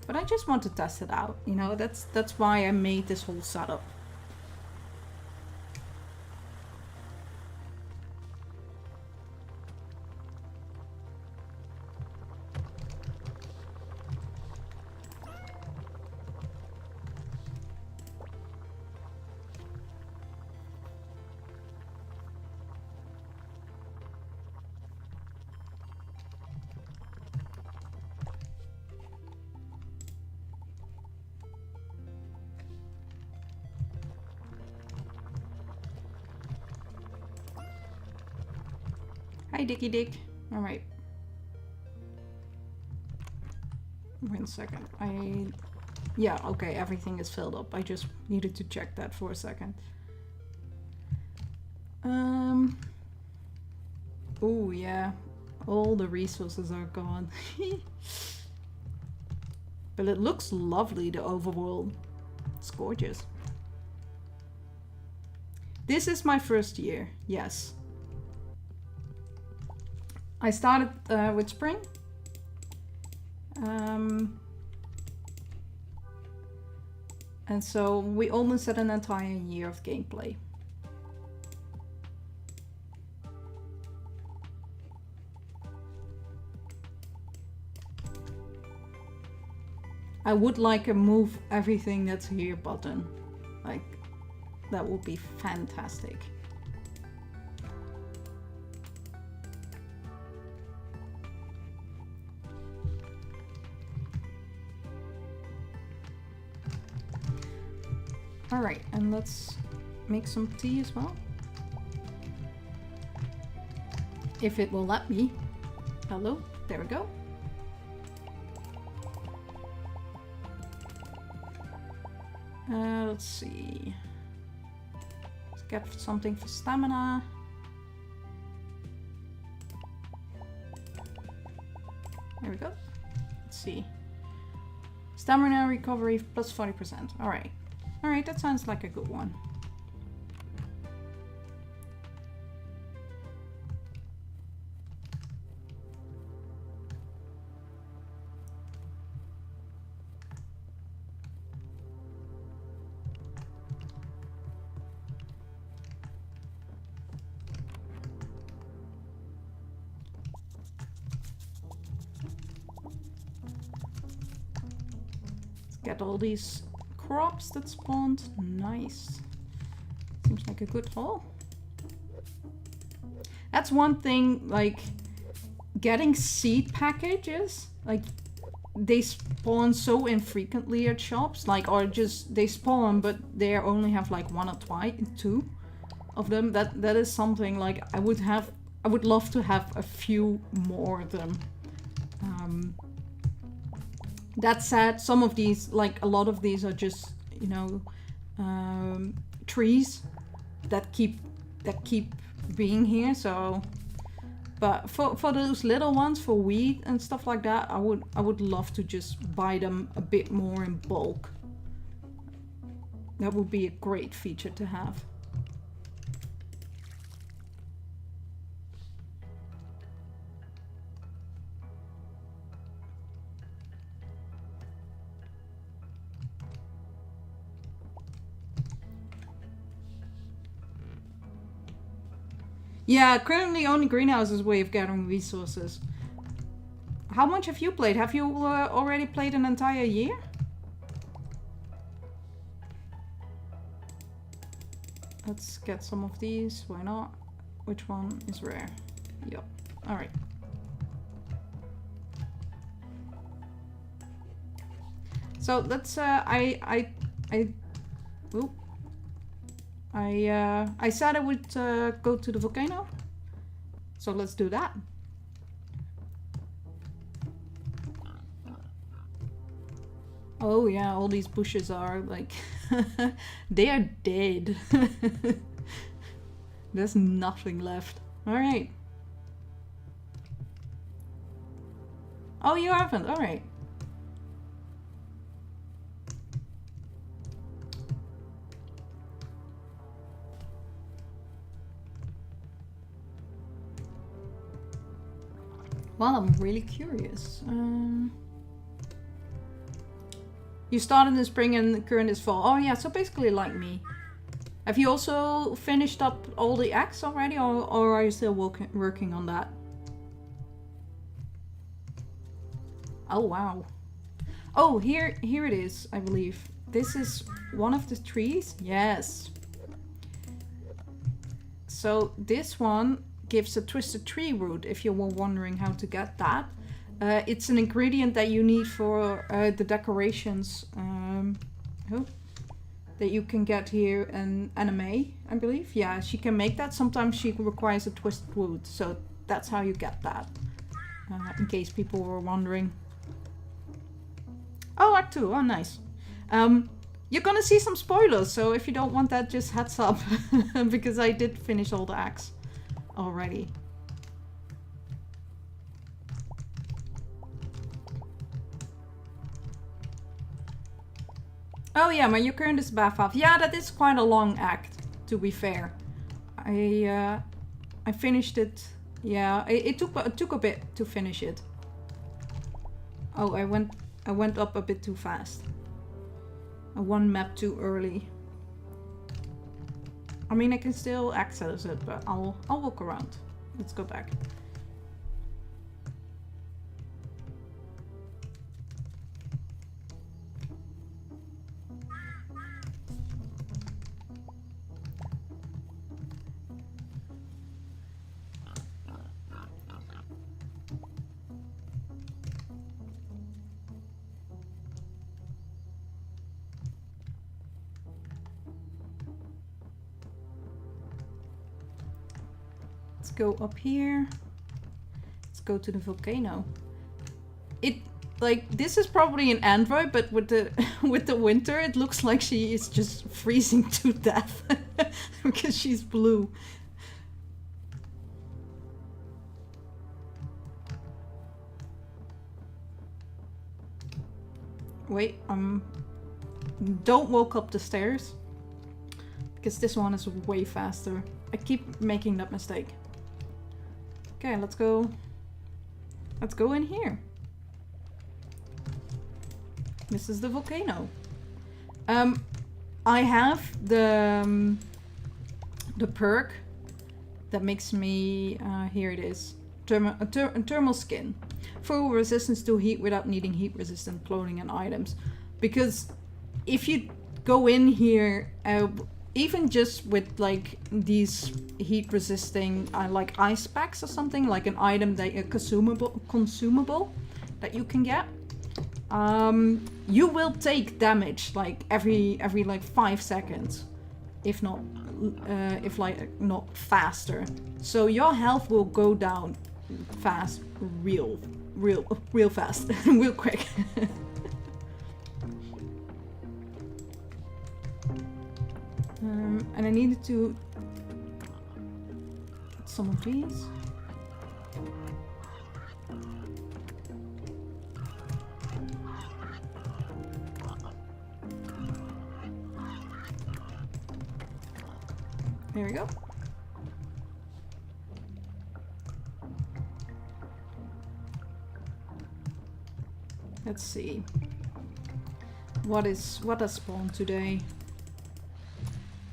But I just want to test it out, you know, that's why I made this whole setup. Hi, Dicky Dick. All right. Wait a second. Yeah, okay, everything is filled up. I just needed to check that for a second. Oh, yeah. All the resources are gone. But it looks lovely, the overworld. It's gorgeous. This is my first year, yes. I started with spring. And so we almost had an entire year of gameplay. I would like a move everything that's here button. Like, that would be fantastic. All right, and let's make some tea as well. If it will let me. Hello, there we go. Let's see. Let's get something for stamina. There we go. Let's see. Stamina recovery plus 40%. All right. All right, that sounds like a good one. Get all these crops that spawned. Nice. Seems like a good haul. That's one thing, like getting seed packages, like they spawn so infrequently at shops, like, or just they spawn but they only have like one or two of them. That is something like I would love to have a few more of them. That said, some of these, like a lot of these are just, you know, trees that keep being here. So, but for those little ones, for wheat and stuff like that, I would love to just buy them a bit more in bulk. That would be a great feature to have. Yeah, currently only greenhouse is a way of gathering resources. How much have you played? Have you already played an entire year? Let's get some of these. Why not? Which one is rare? Yep. All right. So let's. I said I would go to the volcano, so let's do that. Oh yeah, all these bushes are like, they are dead. There's nothing left. All right. Oh, you haven't? All right. Well, I'm really curious. You started in spring and the current is fall. Oh yeah, so basically like me. Have you also finished up all the eggs already, or are you still working on that? Oh wow. Oh, here it is, I believe. This is one of the trees. Yes. So this one gives a twisted tree root, if you were wondering how to get that. It's an ingredient that you need for the decorations that you can get here in anime, I believe. Yeah, she can make that. Sometimes she requires a twisted root, so that's how you get that, in case people were wondering. Oh, Act 2, oh nice. You're gonna see some spoilers, so if you don't want that, just heads up, because I did finish all the acts already. Oh yeah, my your current is bath off. Yeah, that is quite a long act, to be fair. I finished it. Yeah, it took a bit to finish it. Oh, I went up a bit too fast. One map too early. I mean, I can still access it, but I'll walk around. Let's go back. Let's go up here. Let's go to the volcano. Like, this is probably an android, but with the with the winter, it looks like she is just freezing to death because she's blue. Wait, don't walk up the stairs because this one is way faster. I keep making that mistake. Okay, let's go. Let's go in here. This is the volcano. I have the perk that makes me, here it is, thermal skin. Full resistance to heat without needing heat resistant clothing and items. Because if you go in here, even just with like these heat resisting like ice packs or something, like an item that a consumable that you can get, you will take damage like every like 5 seconds, if not faster. So your health will go down fast, real fast, real quick. And I needed to get some of these. There we go. Let's see. What does spawn today?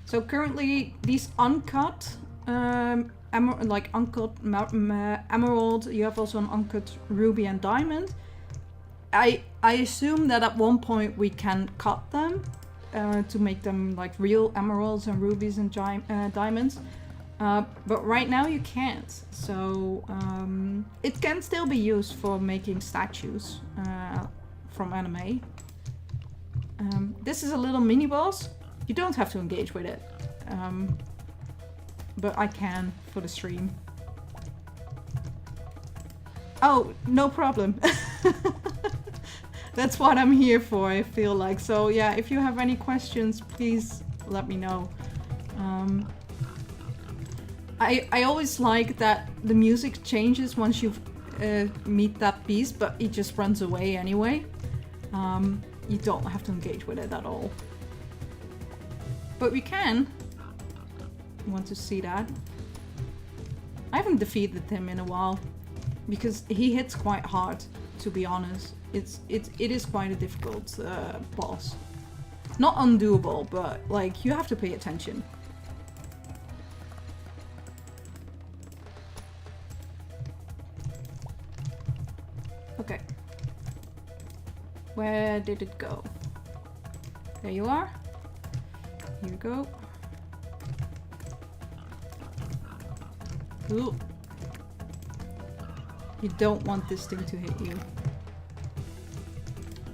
So currently these uncut, like uncut emerald. You have also an uncut ruby and diamond. I assume that at one point we can cut them to make them like real emeralds and rubies and diamonds. But right now you can't. So it can still be used for making statues from anime. This is a little mini boss. You don't have to engage with it. But I can for the stream. Oh, no problem. That's what I'm here for, I feel like. So yeah, if you have any questions, please let me know. I always like that the music changes once you meet that beast, but it just runs away anyway. You don't have to engage with it at all. But we can. Want to see that? I haven't defeated him in a while because he hits quite hard, to be honest. It is quite a difficult boss. Not undoable, but like you have to pay attention. Okay. Where did it go? There you are. Here you go. Ooh. You don't want this thing to hit you.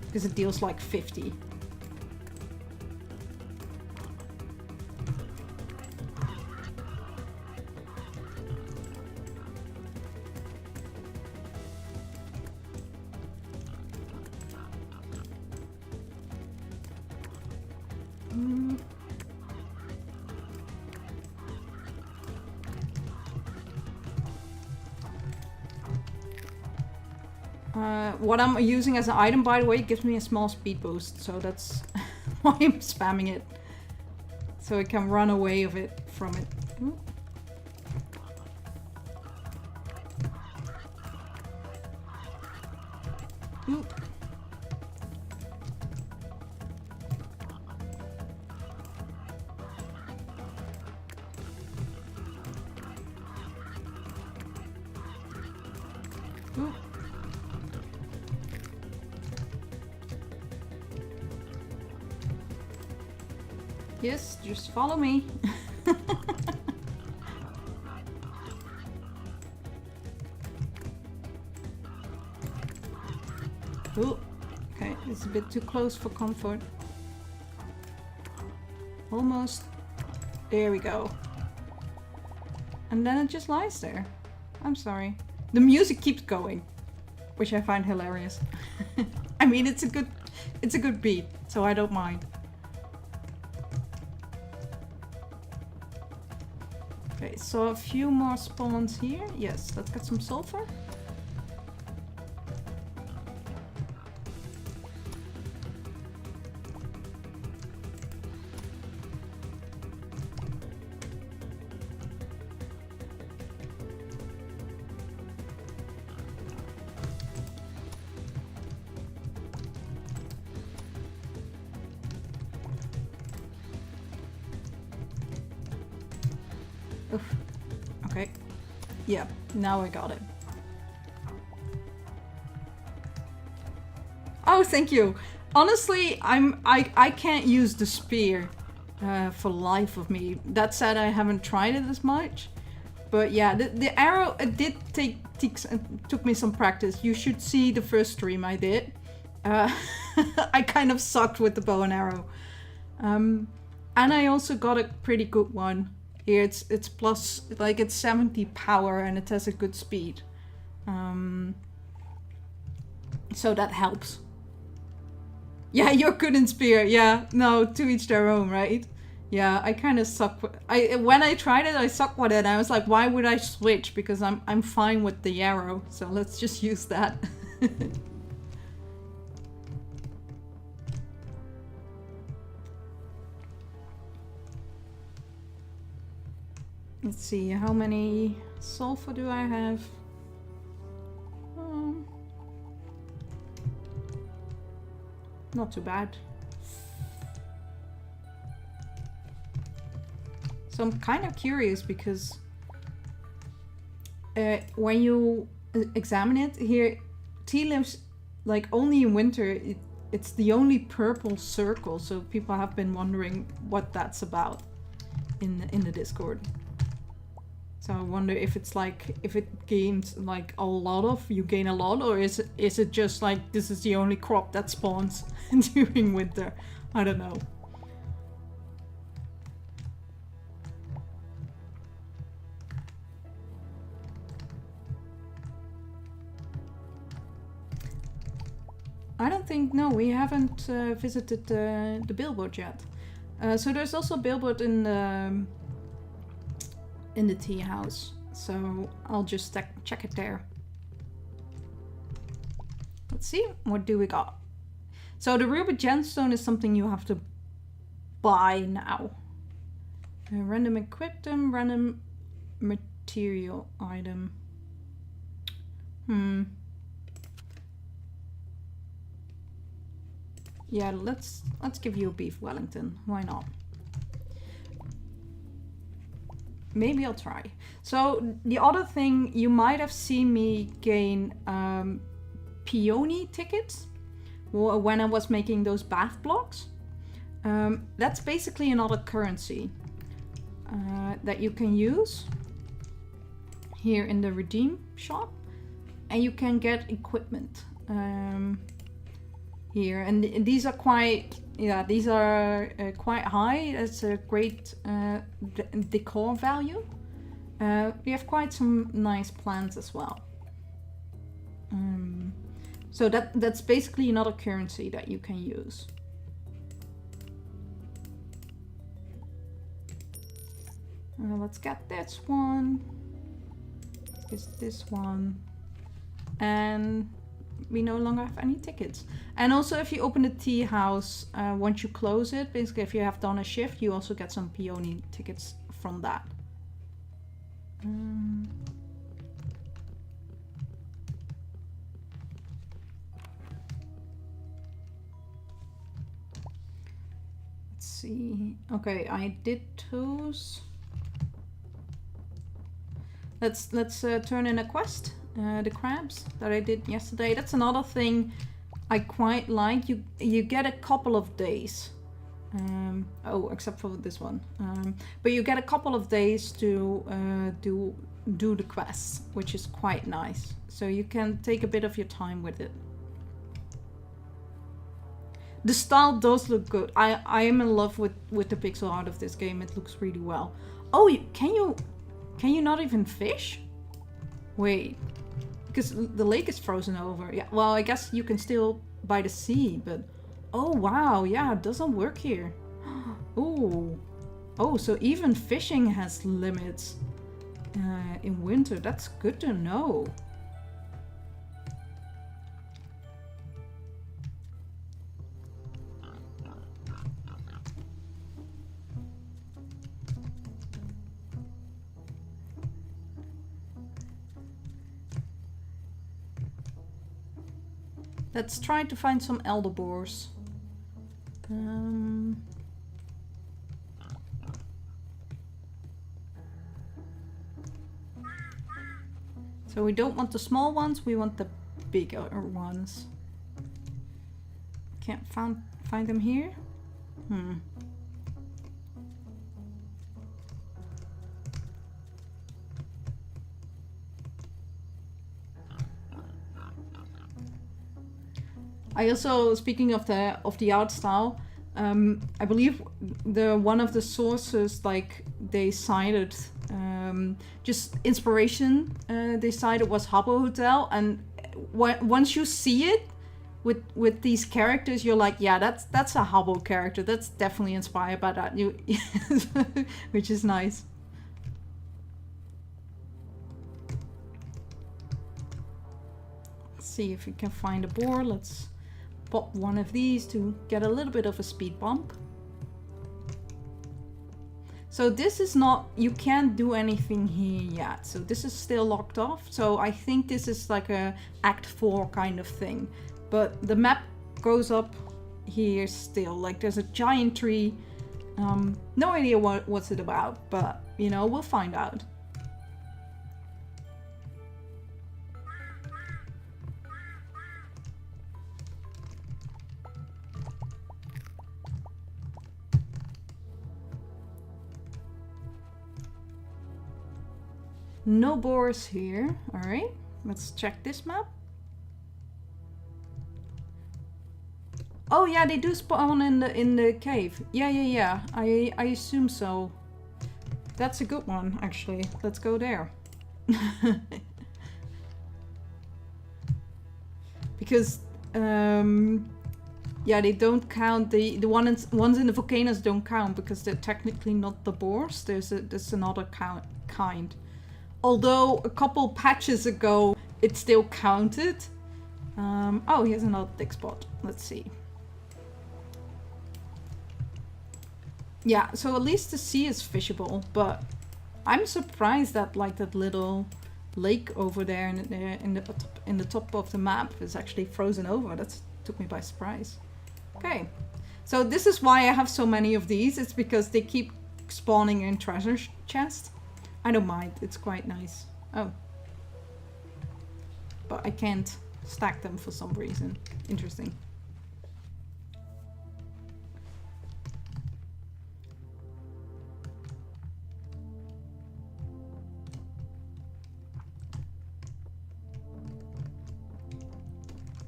Because it deals like 50. What I'm using as an item, by the way, gives me a small speed boost, so that's why I'm spamming it. So I can run away from it. Ooh. Ooh. Ooh. Yes, just follow me. Ooh, okay, it's a bit too close for comfort. Almost. There we go. and then it just lies there. I'm sorry. The music keeps going, which I find hilarious. I mean, it's a good beat, so I don't mind. Okay, so a few more spawns here. Yes, let's get some sulfur. Oof. Okay. Yeah, now I got it. Oh, thank you. Honestly, I can't use the spear for the life of me. That said, I haven't tried it as much. But yeah, the arrow, it did took me some practice. You should see the first stream I did. I kind of sucked with the bow and arrow. And I also got a pretty good one. Here it's plus, like it's 70 power and it has a good speed. So that helps. Yeah, you're good in spear. Yeah, no, to each their own, right? Yeah, I kind of suck. When I tried it, I sucked with it. I was like, why would I switch? Because I'm fine with the arrow. So let's just use that. Let's see, how many sulfur do I have? Not too bad. So I'm kind of curious because when you examine it here, tea lives like only in winter. It's the only purple circle, so people have been wondering what that's about in the Discord. So I wonder if it's like, if it gains like a lot of, you gain a lot, or is it just like this is the only crop that spawns during winter? I don't know. I don't think, no, we haven't visited the billboard yet. So there's also a billboard in the tea house, so I'll just check it there. Let's see, what do we got? So the ruby gemstone is something you have to buy now. Random equipment, random material item. Yeah, let's give you a beef Wellington. Why not? Maybe I'll try. So the other thing, you might have seen me gain peony tickets when I was making those bath blocks. That's basically another currency that you can use here in the redeem shop, and you can get equipment here, and these are quite, yeah, these are quite high. It's a great decor value. We have quite some nice plants as well. So that's basically another currency that you can use. Let's get this one. Let's get this one. And we no longer have any tickets. And also, if you open the tea house, once you close it, basically if you have done a shift, you also get some peony tickets from that. Let's see. Okay, I did those. Let's turn in a quest. The crabs that I did yesterday. That's another thing I quite like. You get a couple of days. Oh, except for this one. But you get a couple of days to do the quests, which is quite nice. So you can take a bit of your time with it. The style does look good. I am in love with the pixel art of this game. It looks really well. Oh, can you Can you not even fish? Wait. Because the lake is frozen over. Yeah, well, I guess you can still by the sea, but... Oh, wow. Yeah, it doesn't work here. Oh. Oh, so even fishing has limits in winter. That's good to know. Let's try to find some elder boars. So we don't want the small ones, we want the bigger ones. Can't find them here? I also, speaking of the art style, I believe one of the sources, like, they cited just inspiration. They cited was Habbo Hotel, and once you see it with these characters, you're like, yeah, that's a Habbo character. That's definitely inspired by that. Which is nice. Let's see if we can find a boar. Let's pop one of these to get a little bit of a speed bump. So this is not, you can't do anything here yet. So this is still locked off. So I think this is like a Act 4 kind of thing. But the map goes up here still. Like there's a giant tree. No idea what's it about, but you know, we'll find out. No boars here. All right, let's check this map. Oh yeah, they do spawn in the cave. Yeah. I assume so. That's a good one, actually. Let's go there. Because yeah, they don't count the ones in the volcanoes don't count because they're technically not the boars. There's another kind. Although a couple patches ago it still counted. Oh, here's another thick spot. Let's see. Yeah, so at least the sea is fishable, but I'm surprised that like that little lake over there in the top of the map is actually frozen over. That took me by surprise. Okay, so this is why I have so many of these. It's because they keep spawning in treasure chests. I don't mind, it's quite nice. Oh. But I can't stack them for some reason. Interesting.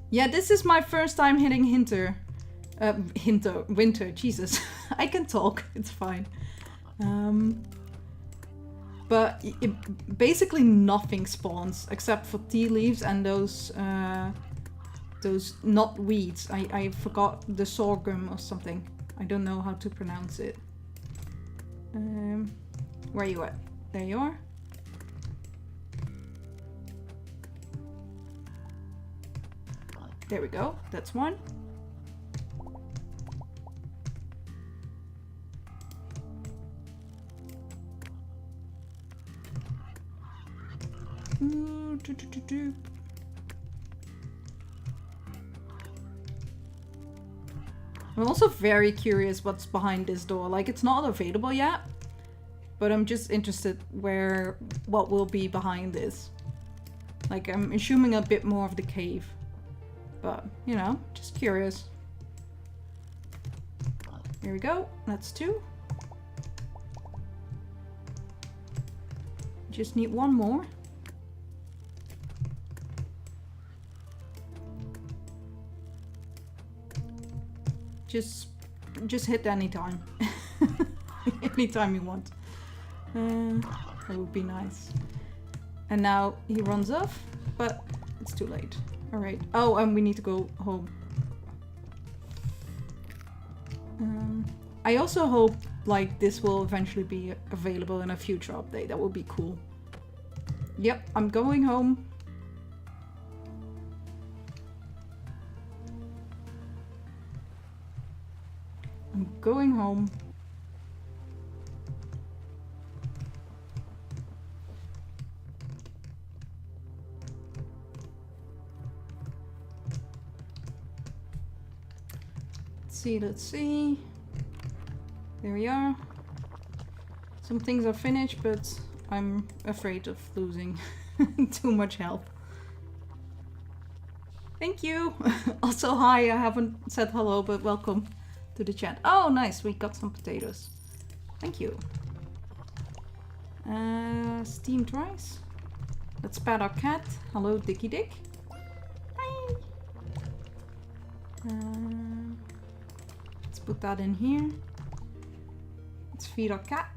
Yeah, this is my first time hitting winter, Jesus. I can talk, it's fine. But basically nothing spawns except for tea leaves and those not weeds. I forgot the sorghum or something. I don't know how to pronounce it. Where are you at? There you are. There we go. That's one. I'm also very curious what's behind this door. Like, it's not available yet, but I'm just interested what will be behind this. Like, I'm assuming a bit more of the cave, but you know, just curious. Here we go. That's two. Just need one more. Just hit anytime. Anytime you want. That would be nice. And now he runs off, but it's too late. Alright. Oh, and we need to go home. I also hope like this will eventually be available in a future update. That would be cool. Yep, I'm going home. I'm going home. Let's see. There we are. Some things are finished, but I'm afraid of losing too much health. Thank you. Also, hi, I haven't said hello, but welcome to the chat. Oh, nice, we got some potatoes. Thank you. Steamed rice. Let's pat our cat. Hello, Dicky Dick. Hi. Let's put that in here. Let's feed our cat.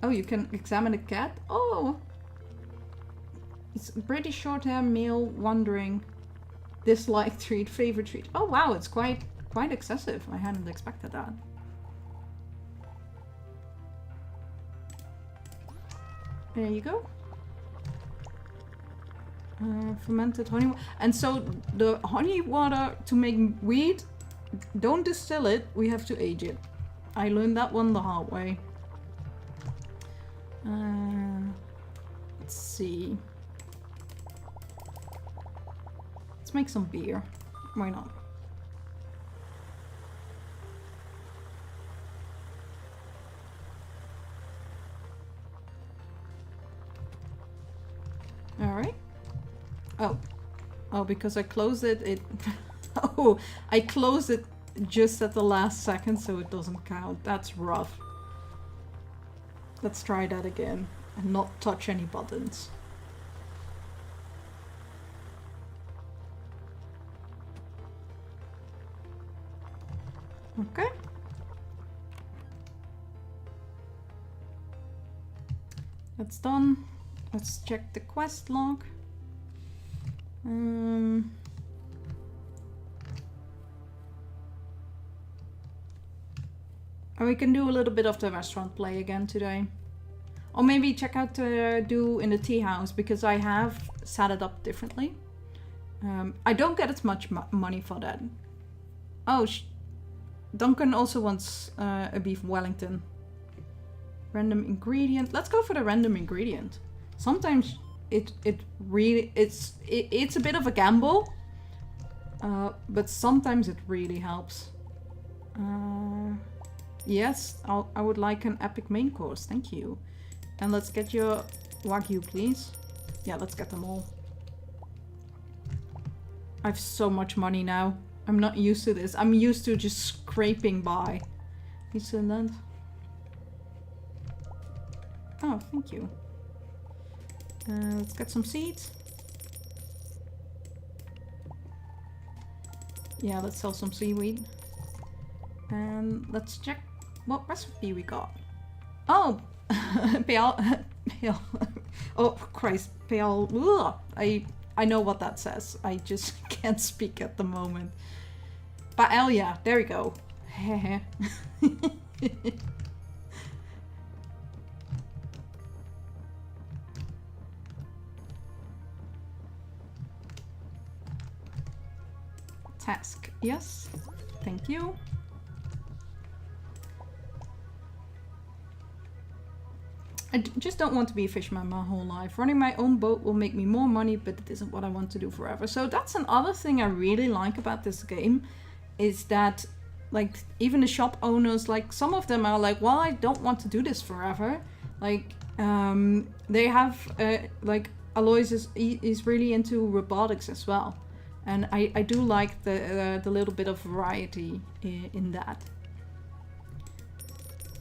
Oh, you can examine a cat? Oh! It's a British short-hair male wandering. Dislike treat, favorite treat. Oh wow, it's quite excessive. I hadn't expected that. There you go. Fermented honey. And so the honey water to make weed, don't distill it, we have to age it. I learned that one the hard way. Let's see. Let's make some beer. Why not? Alright. Oh, because I closed it, oh, I closed it just at the last second, so it doesn't count. That's rough. Let's try that again and not touch any buttons. Okay. That's done. Let's check the quest log. And we can do a little bit of the restaurant play again today. Or maybe check out do in the tea house, because I have set it up differently. I don't get as much money for that. Oh, Duncan also wants a beef Wellington. Random ingredient. Let's go for the random ingredient. Sometimes it's a bit of a gamble, but sometimes it really helps. Yes, I would like an epic main course, thank you. And let's get your Wagyu, please. Yeah, let's get them all. I have so much money now. I'm not used to this. I'm used to just scraping by. Excellent. Oh, thank you. Let's get some seeds. Yeah, let's sell some seaweed. And let's check what recipe we got. Oh, Pale. Oh, Christ, Pale. Ugh. I know what that says. I just can't speak at the moment. Paella, there we go. Task, yes. Thank you. I just don't want to be a fisherman my whole life. Running my own boat will make me more money, but it isn't what I want to do forever. So that's another thing I really like about this game, is that like even the shop owners, like some of them are like, well, I don't want to do this forever. Like they have like Alois is really into robotics as well. And I do like the little bit of variety in that.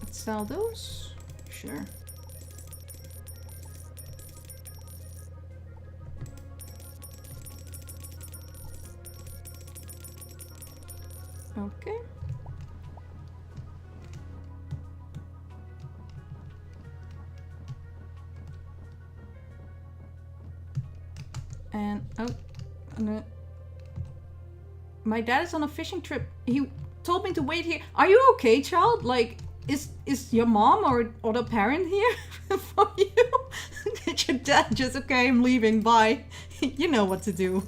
Let's sell those. Sure. Okay. And, oh, no. My dad is on a fishing trip. He told me to wait here. Are you okay, child? Like, is your mom or other parent here for you? Did your dad just, okay, I'm leaving, bye. You know what to do.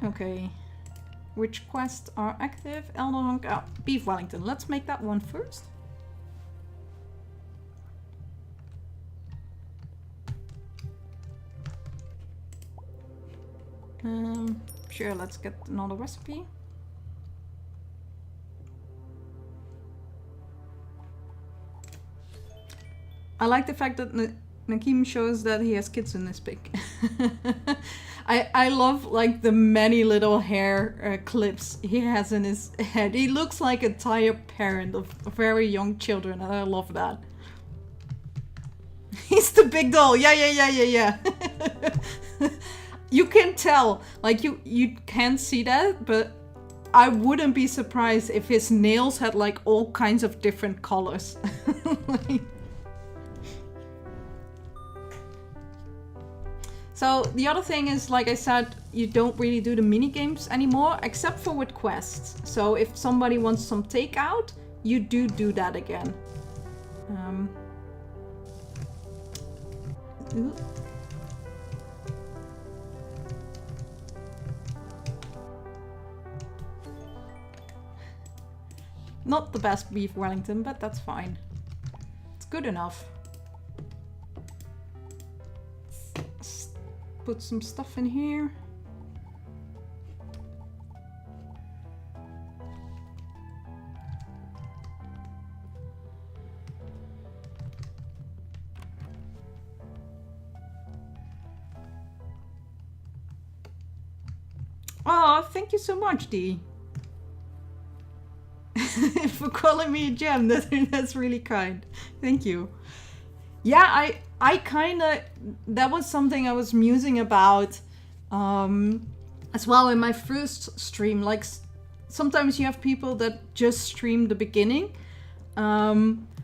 Okay. Which quests are active? Elder Honk, Beef Wellington. Let's make that one first. Sure, let's get another recipe. I like the fact that Nakim shows that he has kids in this pic. I love like the many little hair clips he has in his head. He looks like a tired parent of very young children, and I love that. He's the big doll. Yeah. You can tell, like you can't see that, but I wouldn't be surprised if his nails had like all kinds of different colors. Like... So the other thing is, like I said, you don't really do the mini games anymore, except for with quests. So if somebody wants some takeout, you do that again. Ooh. Not the best beef Wellington, but that's fine. It's good enough. Let's put some stuff in here. Oh, thank you so much, Dee. For calling me a gem. That's really kind. Thank you. Yeah, I kind of... That was something I was musing about as well in my first stream. Like, sometimes you have people that just stream the beginning.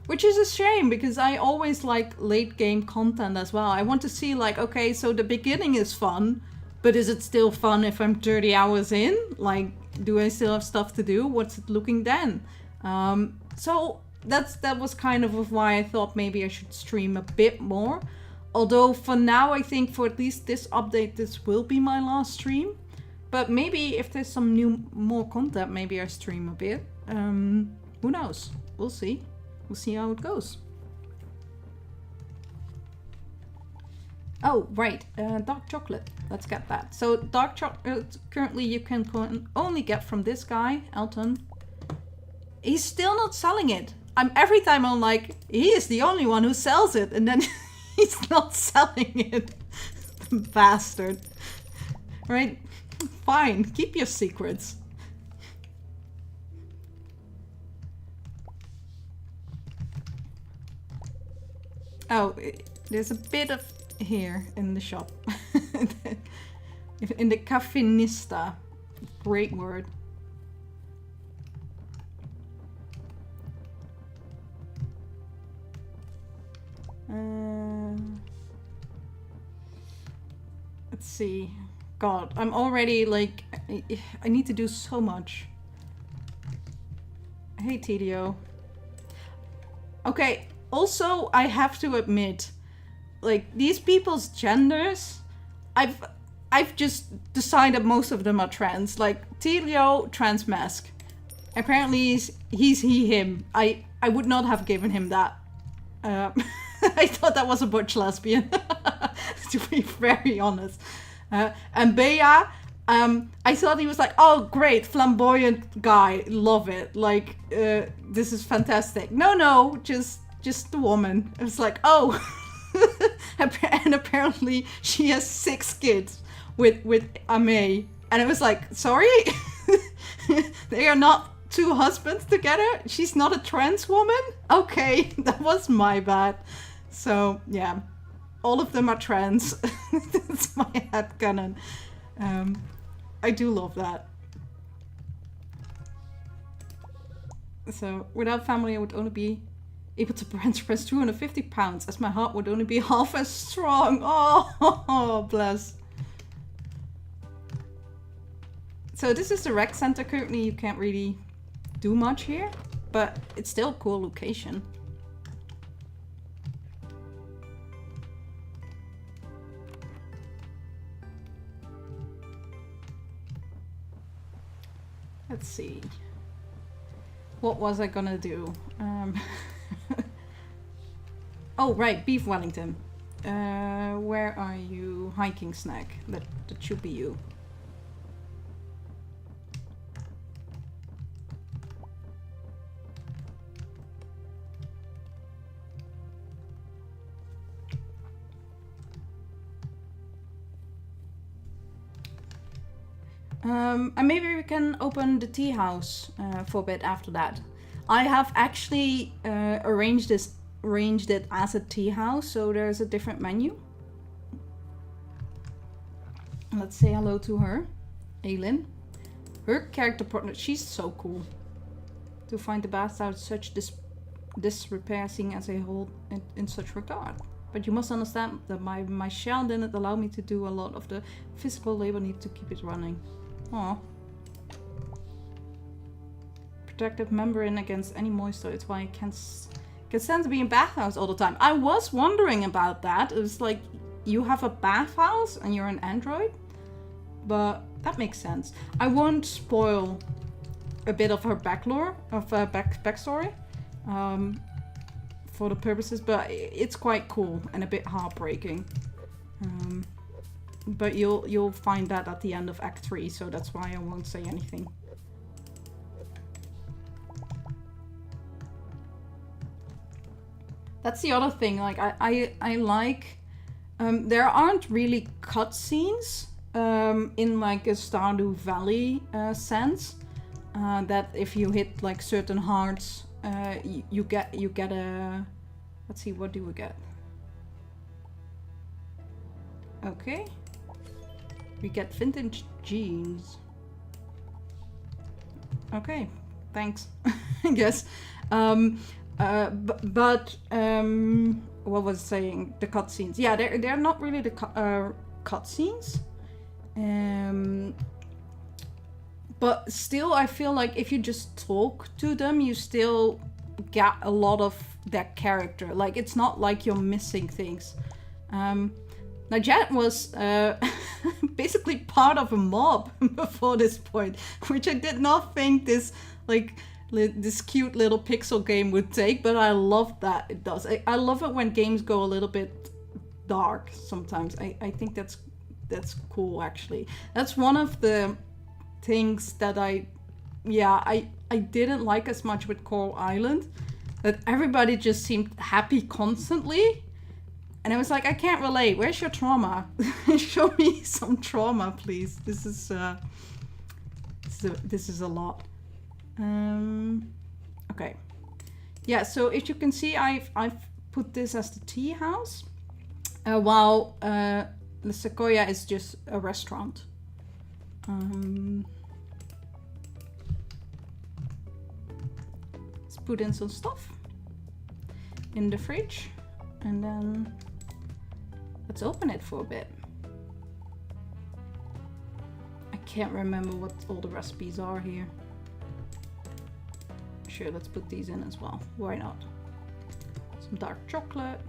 Which is a shame, because I always like late game content as well. I want to see like, okay, so the beginning is fun, but is it still fun if I'm 30 hours in? Like, do I still have stuff to do? What's it looking then? So that was kind of why I thought maybe I should stream a bit more. Although for now, I think for at least this update, this will be my last stream. But maybe if there's some more content, maybe I stream a bit. Who knows? We'll see. We'll see how it goes. Oh, right. Dark chocolate. Let's get that. So dark chocolate, currently you can only get from this guy, Elton. He's still not selling it. Every time I'm like, he is the only one who sells it. And then he's not selling it. Bastard. Right? Fine. Keep your secrets. Oh, there's a bit of here in the shop. In the Caffinista. Great word. Let's see. God, I'm already like... I need to do so much. Hey, Tidio. Okay, also, I have to admit, like, these people's genders, I've just decided most of them are trans. Like, Tidio, trans mask. Apparently he's he, him. I would not have given him that. I thought that was a butch lesbian, to be very honest. And Bea, I thought he was like, oh great, flamboyant guy, love it. Like, this is fantastic. No, just the woman. It was like, oh. And apparently she has 6 kids with Ame. And it was like, sorry? They are not 2 husbands together? She's not a trans woman? Okay, that was my bad. So, yeah. All of them are trans. That's my headcanon. I do love that. So, without family, I would only be Able to bench press 250 pounds as my heart would only be half as strong. Oh, bless. So this is the rec center. Currently you can't really do much here, but it's still a cool location. Let's see. What was I gonna do? Oh, right, beef Wellington. Where are you? Hiking snack. That should be you. And maybe we can open the tea house for a bit after that. I have actually arranged it as a tea house, so there's a different menu. Let's say hello to her, Aylin. Her character partner, she's so cool. To find the bathhouse such disrepair, seeing as a whole in such regard. But you must understand that my shell didn't allow me to do a lot of the physical labor needed to keep it running. Aw. Protective membrane against any moisture. It's why I can't stand to be in bathhouse all the time. I was wondering about that. It was like, you have a bathhouse and you're an android? But that makes sense. I won't spoil a bit of her backstory for the purposes, but it's quite cool and a bit heartbreaking. But you'll find that at the end of Act 3, so that's why I won't say anything. That's the other thing, like I like there aren't really cutscenes in like a Stardew Valley sense, that if you hit like certain hearts, you get a, let's see, what do we get? Okay. We get vintage jeans. Okay, thanks. I guess. But what was I saying? The cutscenes. Yeah, they're not really the cutscenes. But still, I feel like if you just talk to them, you still get a lot of that character. Like, it's not like you're missing things. Now, Jet was basically part of a mob before this point, which I did not think this cute little pixel game would take, but I love that it does. I love it when games go a little bit dark sometimes. I think that's cool, actually. That's one of the things that I didn't like as much with Coral Island, that everybody just seemed happy constantly. And I was like, I can't relate. Where's your trauma? Show me some trauma, please. This is a lot. Okay. Yeah, so as you can see, I've put this as the tea house, while the Sequoia is just a restaurant. Let's put in some stuff in the fridge, and then let's open it for a bit. I can't remember what all the recipes are here. Sure, let's put these in as well. Why not? Some dark chocolate.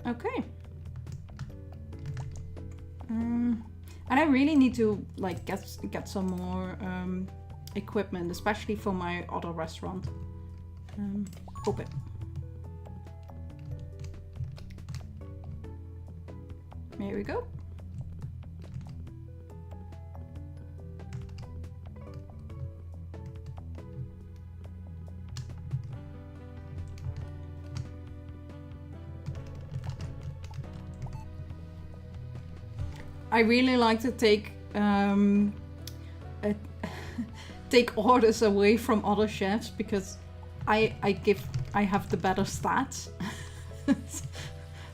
Okay. And I really need to like get some more equipment, especially for my other restaurant. Open. There we go. I really like to take take orders away from other chefs because I have the better stats.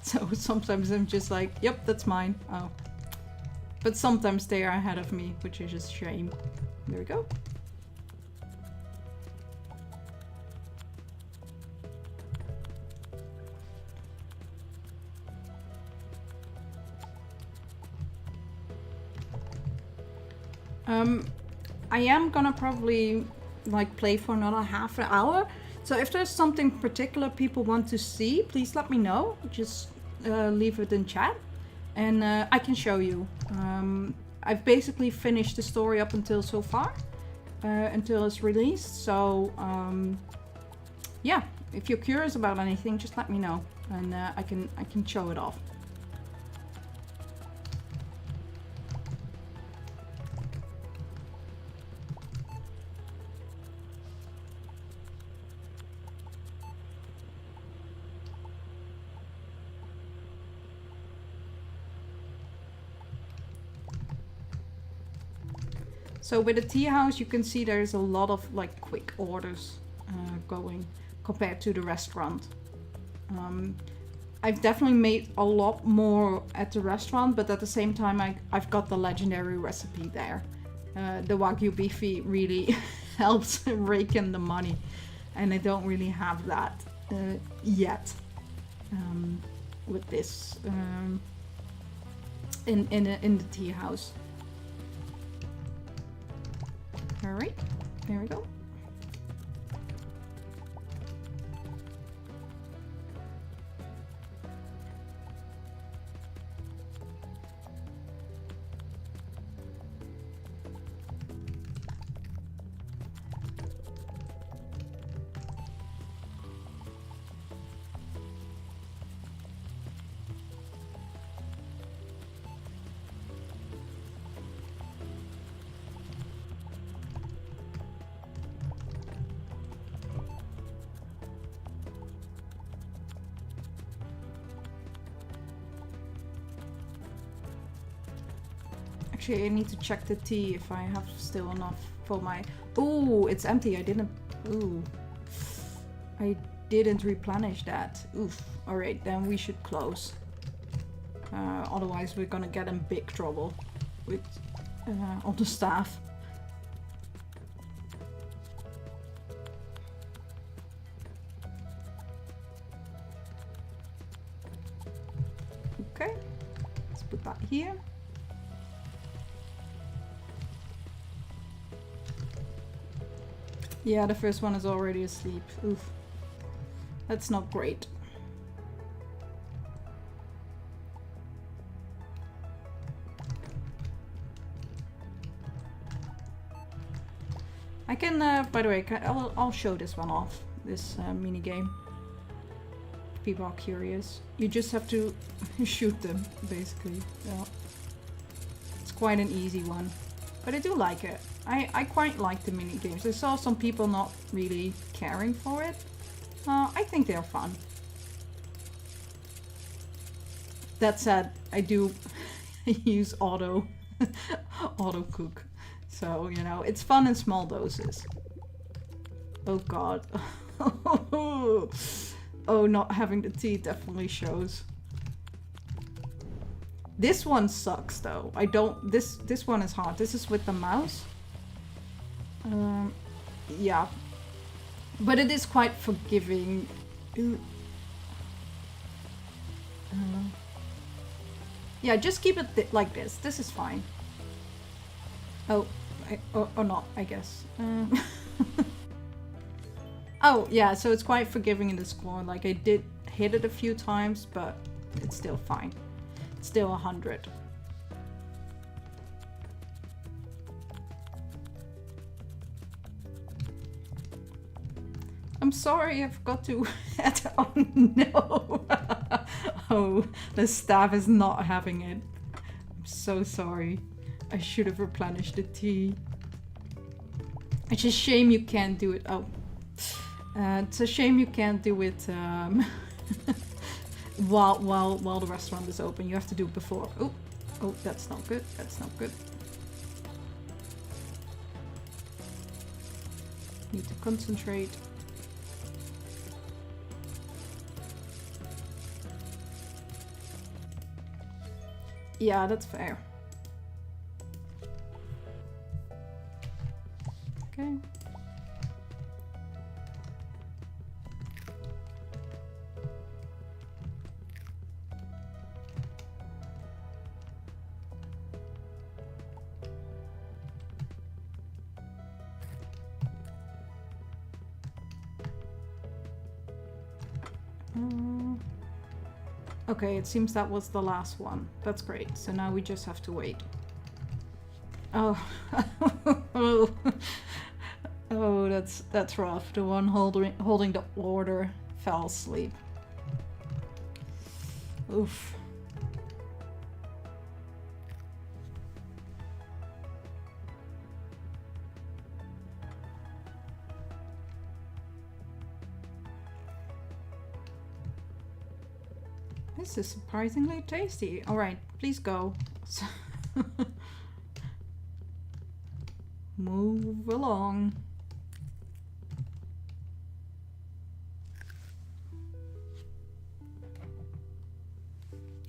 So sometimes I'm just like, yep, that's mine. Oh, but sometimes they are ahead of me, which is just a shame. There we go. I am gonna probably like play for another half an hour. So if there's something particular people want to see, please let me know. Just leave it in chat and I can show you. I've basically finished the story up until so far, until it's released. So yeah, if you're curious about anything, just let me know and I can show it off. So with the tea house, you can see there's a lot of like quick orders going compared to the restaurant. I've definitely made a lot more at the restaurant, but at the same time, I've got the legendary recipe there. The Wagyu beefy really helps rake in the money, and I don't really have that yet with this in the tea house. All right, there we go. Actually, I need to check the tea if I have still enough for my... Ooh, it's empty. I didn't... Ooh. I didn't replenish that. Oof. Alright, then we should close. Otherwise, we're gonna get in big trouble with all the staff. Okay. Let's put that here. Yeah, the first one is already asleep. Oof. That's not great. I can, by the way, I'll show this one off, this mini game. If people are curious. You just have to shoot them, basically. Yeah. It's quite an easy one. But I do like it. I quite like the mini games. I saw some people not really caring for it. I think they're fun. That said, I do use auto cook. So, you know, it's fun in small doses. Oh god. Oh, not having the tea definitely shows. This one sucks though. I don't... This one is hard. This is with the mouse. Yeah. But it is quite forgiving. Yeah, just keep it like this. This is fine. Oh, or not, I guess. Oh, yeah, so it's quite forgiving in the score. Like, I did hit it a few times, but it's still fine. It's still 100. I'm sorry, I forgot to... Oh, no! Oh, the staff is not having it. I'm so sorry. I should have replenished the tea. It's a shame you can't do it. Oh. It's a shame you can't do it while the restaurant is open. You have to do it before. Oh, oh, that's not good. That's not good. Need to concentrate. Yeah, that's fair. Okay. Okay, it seems that was the last one. That's great. So now we just have to wait. Oh. Oh, that's rough. The one holding the order fell asleep. Oof. This is surprisingly tasty. All right, please go. Move along.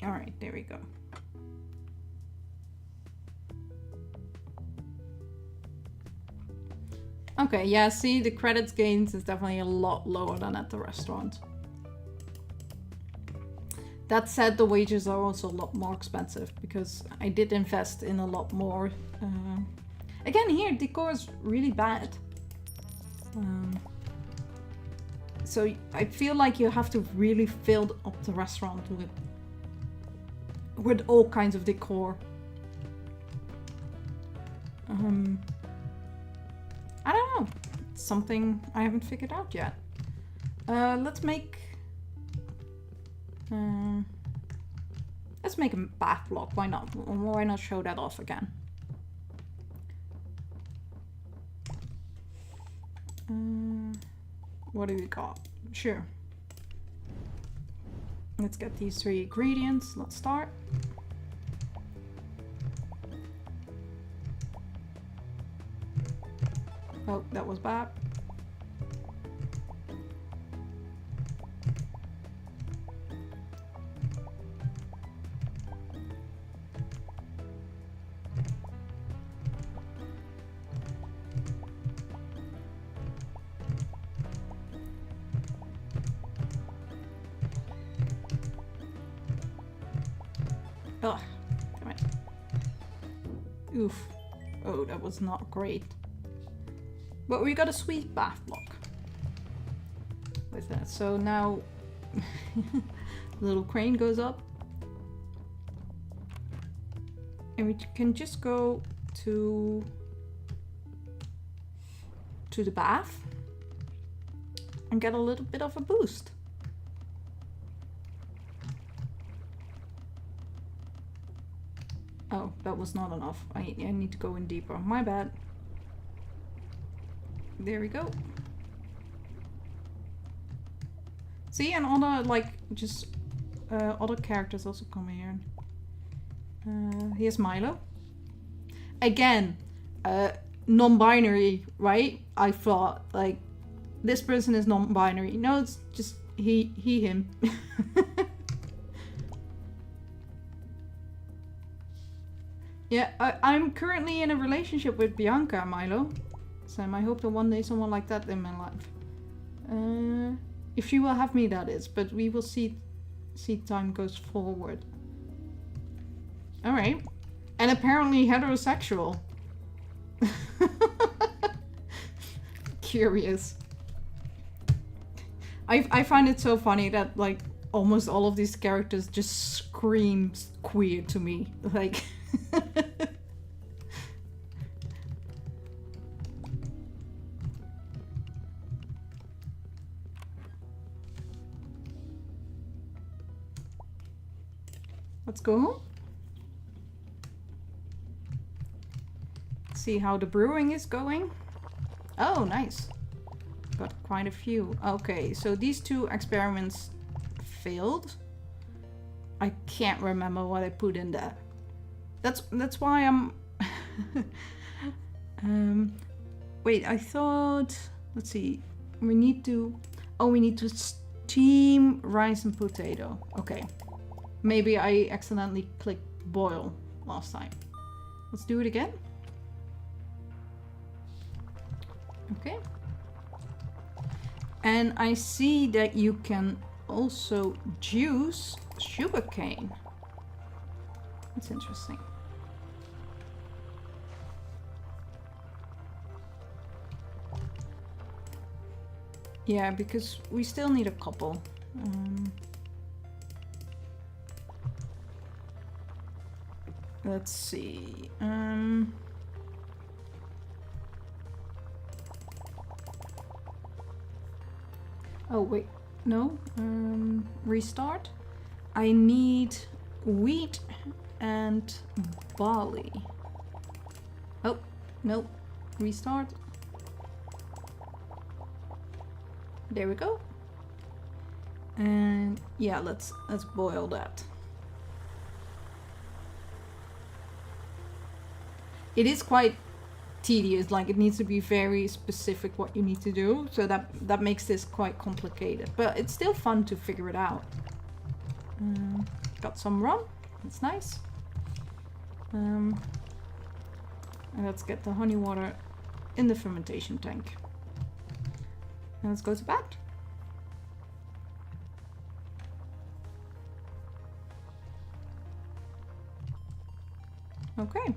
All right, there we go. Okay, yeah, see, the credits gains is definitely a lot lower than at the restaurant. That said, the wages are also a lot more expensive because I did invest in a lot more. Again, here, decor is really bad. So I feel like you have to really fill up the restaurant with all kinds of decor. I don't know. It's something I haven't figured out yet. Let's make a bath block. Why not? Why not show that off again? What do we got? Sure. Let's get these 3 ingredients. Let's start. Oh, that was bad. Ugh, damn it. Oof. Oh, that was not great. But we got a sweet bath block with that. So now little crane goes up. And we can just go to the bath and get a little bit of a boost. Oh, that was not enough. I need to go in deeper. My bad. There we go. See, and other, like, just other characters also come here. Here's Milo. Again, non-binary, right? I thought, like, this person is non-binary. No, it's just he, him. Yeah, I'm currently in a relationship with Bianca, Milo. So I hope that one day someone like that in my life. If she will have me, that is. But we will see time goes forward. Alright. And apparently heterosexual. Curious. I find it so funny that, like, almost all of these characters just scream queer to me. Like... Let's go. See how the brewing is going. Oh, nice. Got quite a few. Okay, so these 2 experiments failed. I can't remember what I put in there. That's why I'm... wait, I thought... Let's see. We need to... Oh, we need to steam rice and potato. Okay. Maybe I accidentally clicked boil last time. Let's do it again. Okay. And I see that you can also juice sugarcane. That's interesting. Yeah, because we still need a couple. Let's see. Oh wait, no. Restart. I need wheat and barley. Oh, no. Restart. There we go. And yeah, let's boil that. It is quite tedious, like it needs to be very specific what you need to do, so that makes this quite complicated, but it's still fun to figure it out. Got some rum, that's nice. And let's get the honey water in the fermentation tank. And let's go to bed. Okay.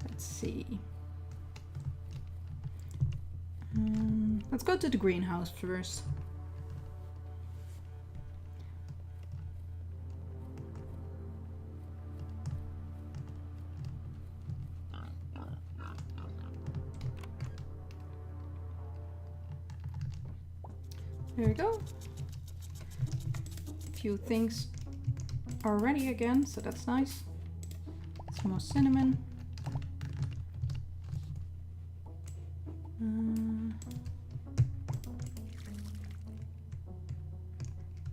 Let's see. Let's go to the greenhouse first. There we go. A few things are ready again, so that's nice. Some more cinnamon.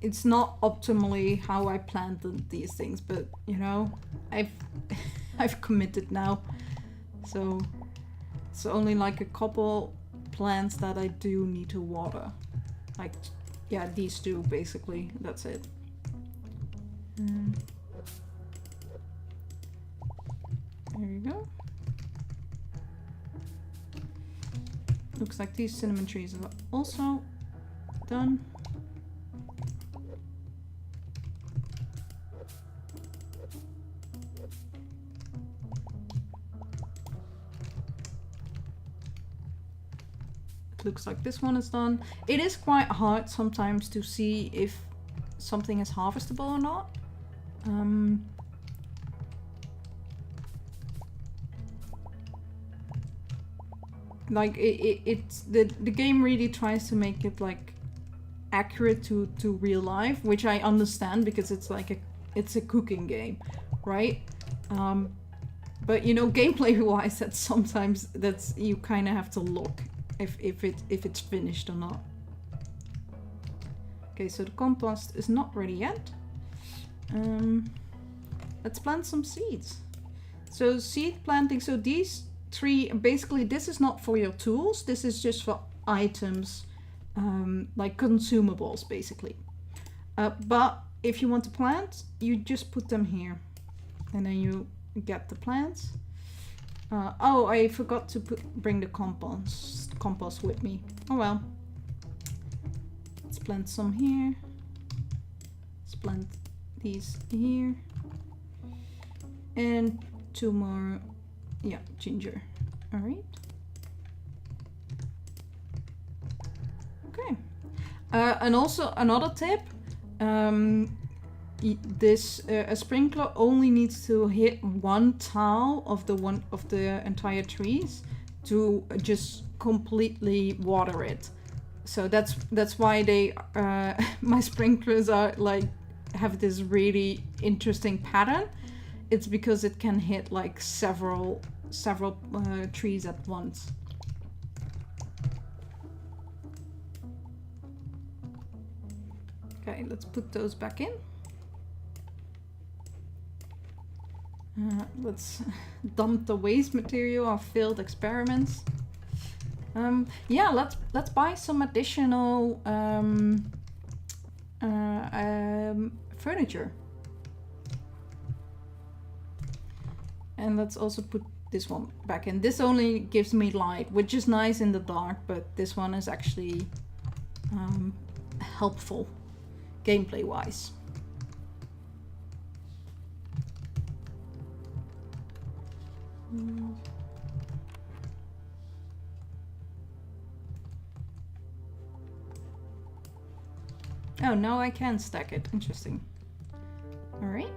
It's not optimally how I planted these things, but you know, I've committed now. So it's only like a couple plants that I do need to water. Like, yeah, these two basically, that's it. There you go. Looks like these cinnamon trees are also done. Looks like this one is done. It is quite hard sometimes to see if something is harvestable or not. Like it's the game really tries to make it like accurate to real life, which I understand because it's like it's a cooking game, right? But you know, gameplay wise, that's sometimes you kind of have to look if it's finished or not. Okay, so the compost is not ready yet. Let's plant some seeds. So seed planting, so these three, basically this is not for your tools, this is just for items, like consumables basically. But if you want to plant, you just put them here and then you get the plants. Oh, I forgot to bring the compost with me. Oh well. Let's plant some here. Let's plant these here. And 2 more, yeah, ginger. All right. Okay. And also another tip. A sprinkler only needs to hit one tile of the entire trees to just completely water it. So that's why they my sprinklers are like have this really interesting pattern. It's because it can hit like several trees at once. Okay, let's put those back in. Let's dump the waste material of failed experiments. Yeah, let's buy some additional furniture. And let's also put this one back in. This only gives me light, which is nice in the dark, but this one is actually helpful gameplay wise. Oh, now I can stack it. Interesting. Alright.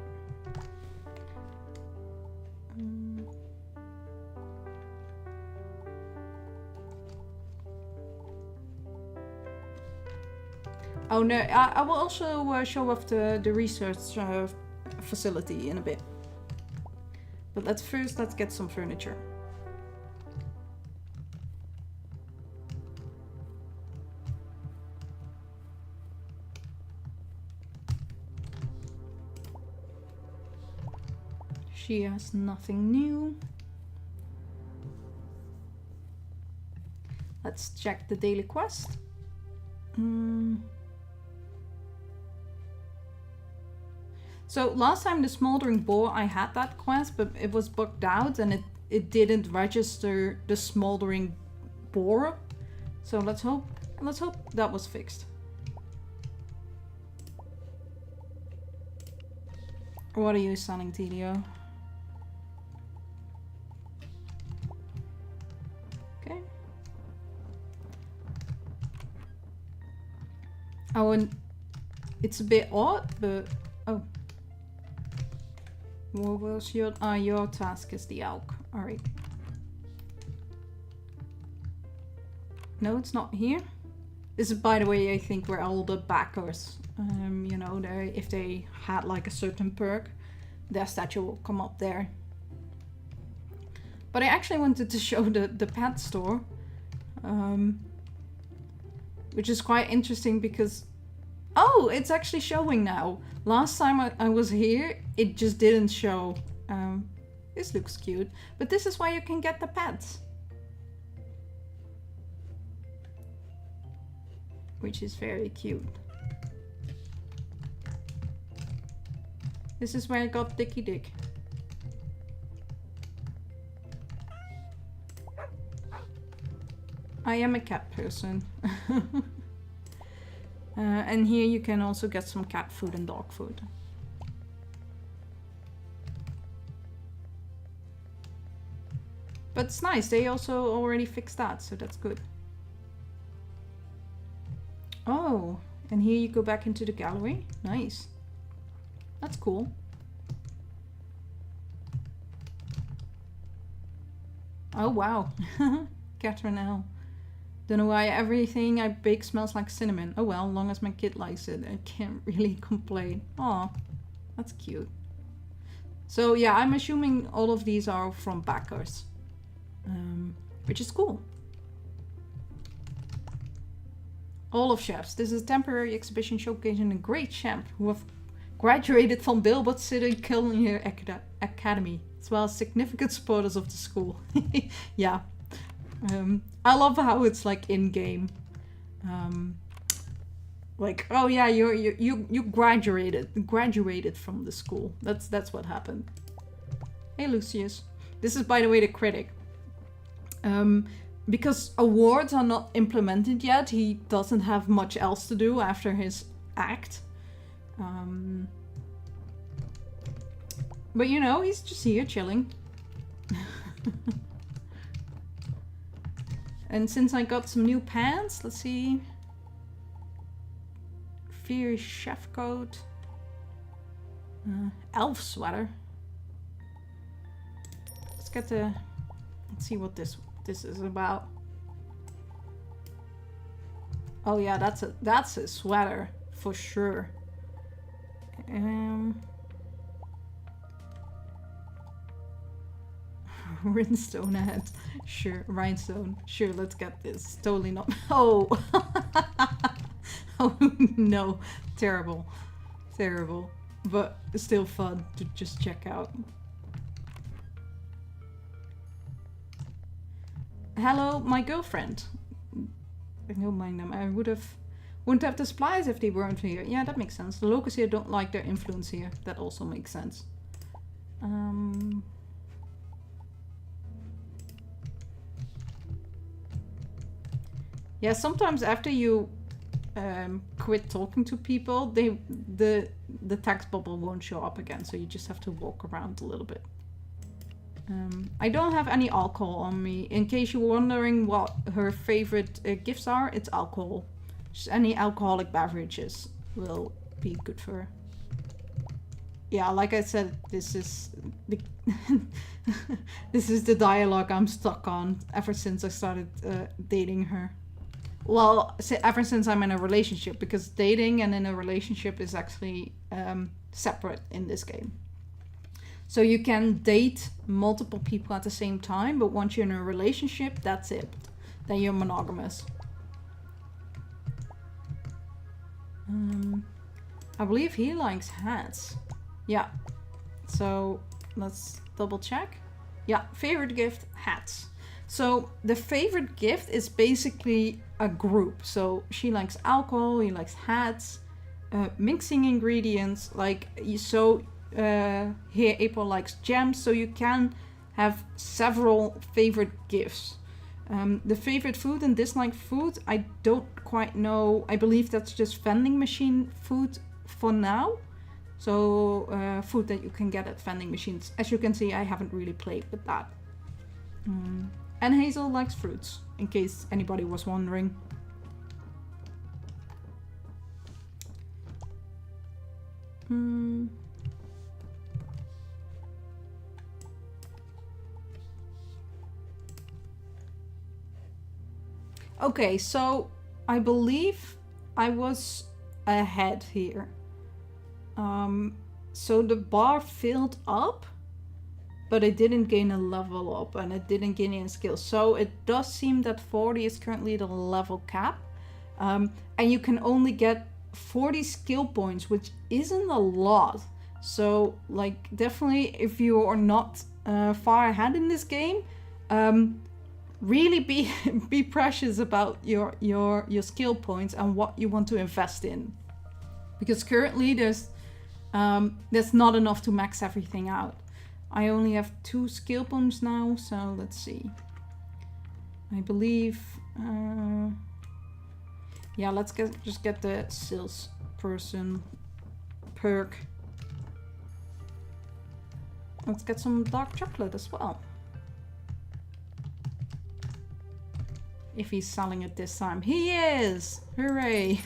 Oh no, I will also show off the research facility in a bit. But let's get some furniture. She has nothing new. Let's check the daily quest. So last time the smoldering boar, I had that quest, but it was bugged out and it didn't register the smoldering boar. So let's hope that was fixed. What are you selling, Telio? Okay. Oh, and it's a bit odd, but oh. What was your task is the elk. Alright. No, it's not here. This is, by the way, I think where all the backers, you know, if they had like a certain perk, their statue will come up there. But I actually wanted to show the pet store, which is quite interesting because, oh, it's actually showing now. Last time I was here, it just didn't show. This looks cute, but this is why you can get the pets. Which is very cute. This is where I got Dicky Dick. I am a cat person. And here you can also get some cat food and dog food. But it's nice, they also already fixed that, so that's good. Oh, and here you go back into the gallery. Nice. That's cool. Oh wow. Catherine L. Don't know why everything I bake smells like cinnamon. Oh well, long as my kid likes it, I can't really complain. Aw, that's cute. So yeah, I'm assuming all of these are from backers, which is cool. All of chefs. This is a temporary exhibition showcasing a great chef who have graduated from Bilbot City Culinary Academy, as well as significant supporters of the school. Yeah. I love how it's like in game, like, oh yeah, you graduated from the school. That's what happened. Hey Lucius, this is by the way the critic. Because awards are not implemented yet, he doesn't have much else to do after his act. But you know, he's just here chilling. And since I got some new pants, let's see. Fierce chef coat. Elf sweater. Let's see what this is about. Oh yeah, that's a sweater for sure. Rhinestone hat. Sure, rhinestone. Sure, let's get this. Totally not. Oh! Oh no. Terrible. Terrible. But still fun to just check out. Hello, my girlfriend. I don't mind them. I wouldn't have the supplies if they weren't here. Yeah, that makes sense. The locals here don't like their influence here. That also makes sense. Yeah, sometimes after you quit talking to people, the text bubble won't show up again, so you just have to walk around a little bit. I don't have any alcohol on me. In case you're wondering what her favorite gifts are, it's alcohol. Just any alcoholic beverages will be good for her. Yeah, like I said, this is the this is the dialogue I'm stuck on ever since I started dating her. Well, ever since I'm in a relationship, because dating and in a relationship is actually separate in this game. So you can date multiple people at the same time, but once you're in a relationship, that's it. Then you're monogamous. I believe he likes hats. Yeah. So let's double check. Yeah, favorite gift, hats. So the favorite gift is basically a group. So she likes alcohol, he likes hats, mixing ingredients. Like, so here April likes gems, so you can have several favorite gifts. The favorite food and disliked food, I don't quite know. I believe that's just vending machine food for now. So food that you can get at vending machines. As you can see, I haven't really played with that. And Hazel likes fruits, in case anybody was wondering. Okay, so I believe I was ahead here. So the bar filled up, but it didn't gain a level up and it didn't gain any skills. So it does seem that 40 is currently the level cap. And you can only get 40 skill points, which isn't a lot. So like, definitely if you are not far ahead in this game, really be precious about your skill points and what you want to invest in. Because currently there's not enough to max everything out. I only have 2 skill points now, so let's see. I believe, yeah, let's just get the salesperson perk. Let's get some dark chocolate as well. If he's selling it this time. He is! Hooray!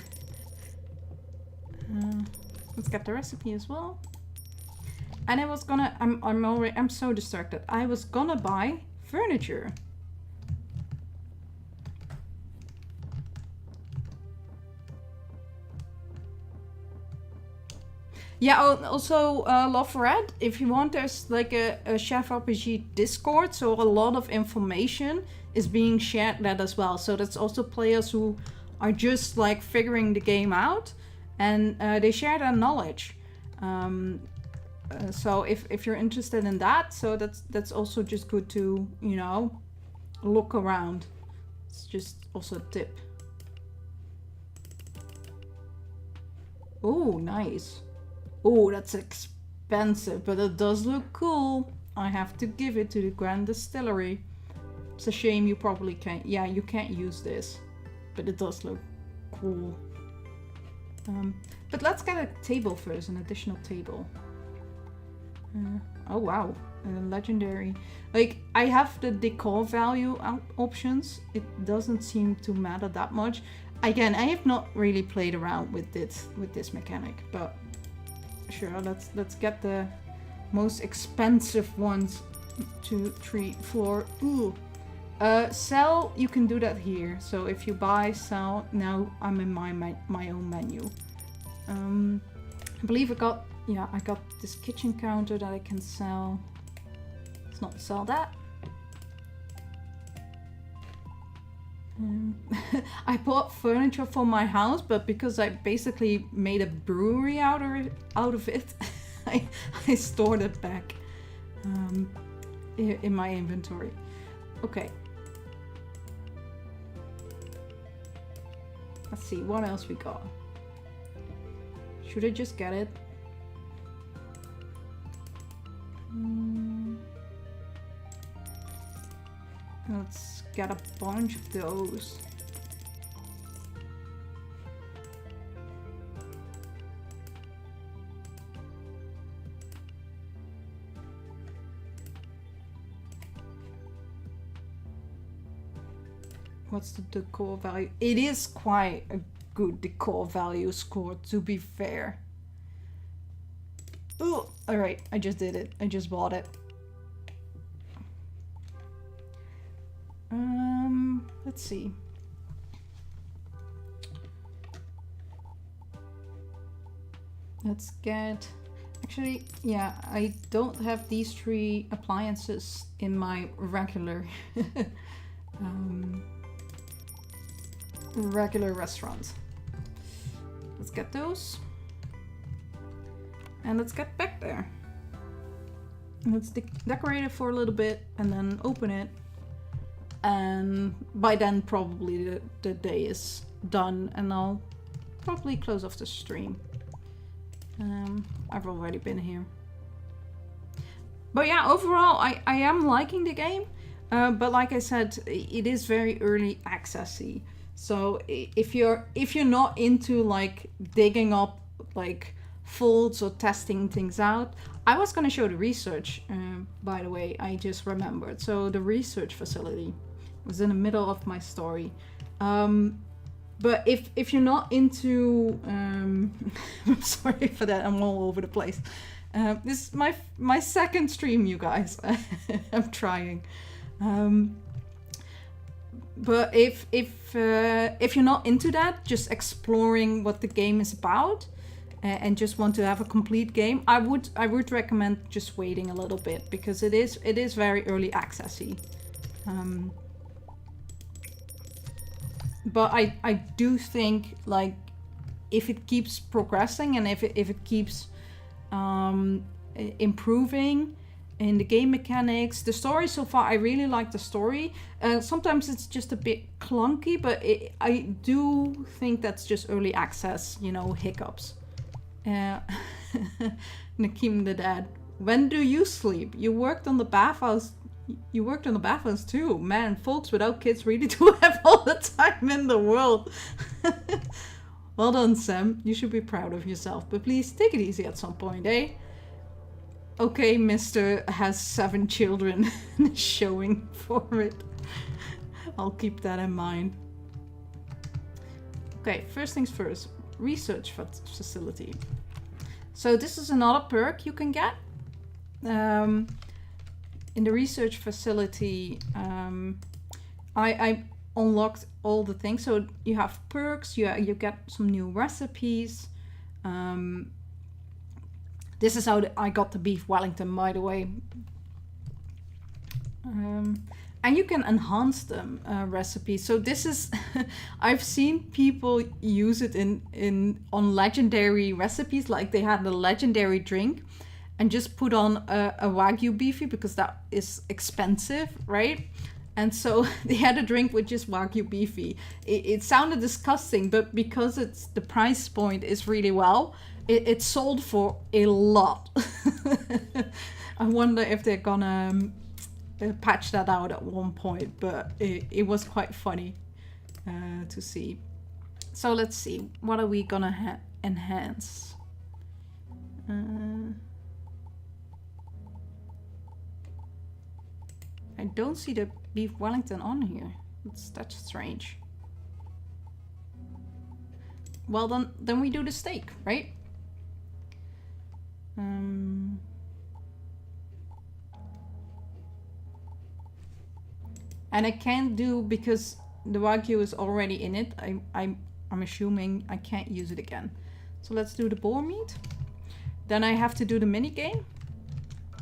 Let's get the recipe as well. And I was gonna, I'm so distracted. I was gonna buy furniture. Yeah, also Love Red, if you want, there's like a Chef RPG Discord, so a lot of information is being shared there as well. So that's also players who are just like figuring the game out, and they share their knowledge. So if you're interested in that, so that's also just good to, you know, look around. It's just also a tip. Oh, nice. Oh, that's expensive, but it does look cool. I have to give it to the Grand Distillery. It's a shame you probably can't, yeah, you can't use this, but it does look cool. But let's get a table first, an additional table. Oh wow, legendary. Like, I have the decor value options. It doesn't seem to matter that much. Again, I have not really played around with this mechanic, but sure, let's get the most expensive ones. 2, 3, 4. Ooh. Sell, you can do that here. So if you buy, sell, now I'm in my own menu. I believe I got this kitchen counter that I can sell. Let's not sell that. I bought furniture for my house, but because I basically made a brewery out of it, I stored it back in my inventory. Okay. Let's see, what else we got? Should I just get it? Let's get a bunch of those. What's the decor value? It is quite a good decor value score, to be fair. Oh, all right. I just did it. I just bought it. Let's see. Let's get... Actually, yeah, I don't have these 3 appliances in my regular regular restaurant. Let's get those. And let's get back there. Let's decorate it for a little bit and then open it. And by then probably the day is done and I'll probably close off the stream. I've already been here. But yeah, overall I am liking the game. But like I said, it is very early accessy. So if you're not into like digging up like faults or testing things out, I was gonna show the research, by the way, I just remembered. So the research facility was in the middle of my story. But if you're not into, I'm sorry for that, I'm all over the place. This is my second stream, you guys. I'm trying. But if you're not into that, just exploring what the game is about, and just want to have a complete game, I would recommend just waiting a little bit, because it is very early accessy. But I do think, like, if it keeps progressing and if it keeps improving in the game mechanics, the story so far, I really like the story. Sometimes it's just a bit clunky, but I do think that's just early access, you know, hiccups. Nakim the Dad, when do you sleep? You worked on the bathhouse. You worked on the bathhouse too. Man, folks without kids really do have all the time in the world. Well done, Sam. You should be proud of yourself. But please take it easy at some point, eh? Okay, Mr. has 7 children showing for it. I'll keep that in mind. Okay, first things first. Research facility. So this is another perk you can get. In the research facility, I unlocked all the things. So you have perks, you get some new recipes. This is how I got the beef Wellington, by the way. And you can enhance them recipes. So this is, I've seen people use it on legendary recipes, like they had the legendary drink. And just put on a Wagyu beefy because that is expensive, right? And so they had a drink with just Wagyu beefy. It sounded disgusting, but because the price point is really well, it sold for a lot. I wonder if they're gonna patch that out at one point, but it was quite funny to see. So let's see, what are we gonna enhance? I don't see the beef Wellington on here. That's strange. Well, then we do the steak, right? And I can't do, because the Wagyu is already in it. I'm assuming I can't use it again. So let's do the boar meat. Then I have to do the mini game,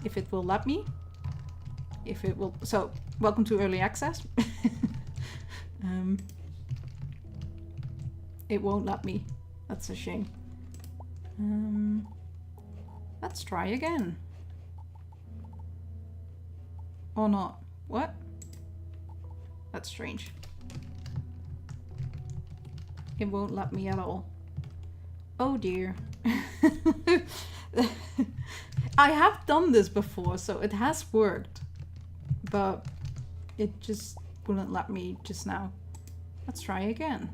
if it will let me. If it will, so welcome to early access. It won't let me. That's a shame. Let's try again. Or not. What? That's strange. It won't let me at all. Oh dear. I have done this before, so it has worked. But it just wouldn't let me just now. Let's try again.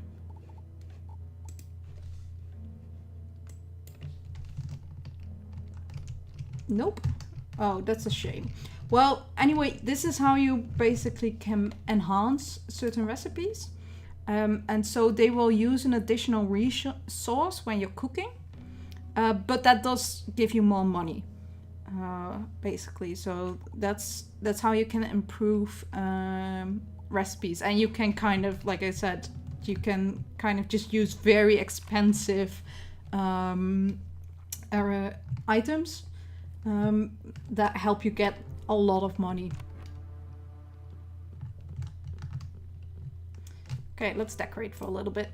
Nope. Oh, that's a shame. Well, anyway, this is how you basically can enhance certain recipes. And so they will use an additional resource when you're cooking. But that does give you more money, basically. So that's how you can improve recipes. And you can kind of, like I said, you can kind of just use very expensive items that help you get a lot of money. Okay, let's decorate for a little bit.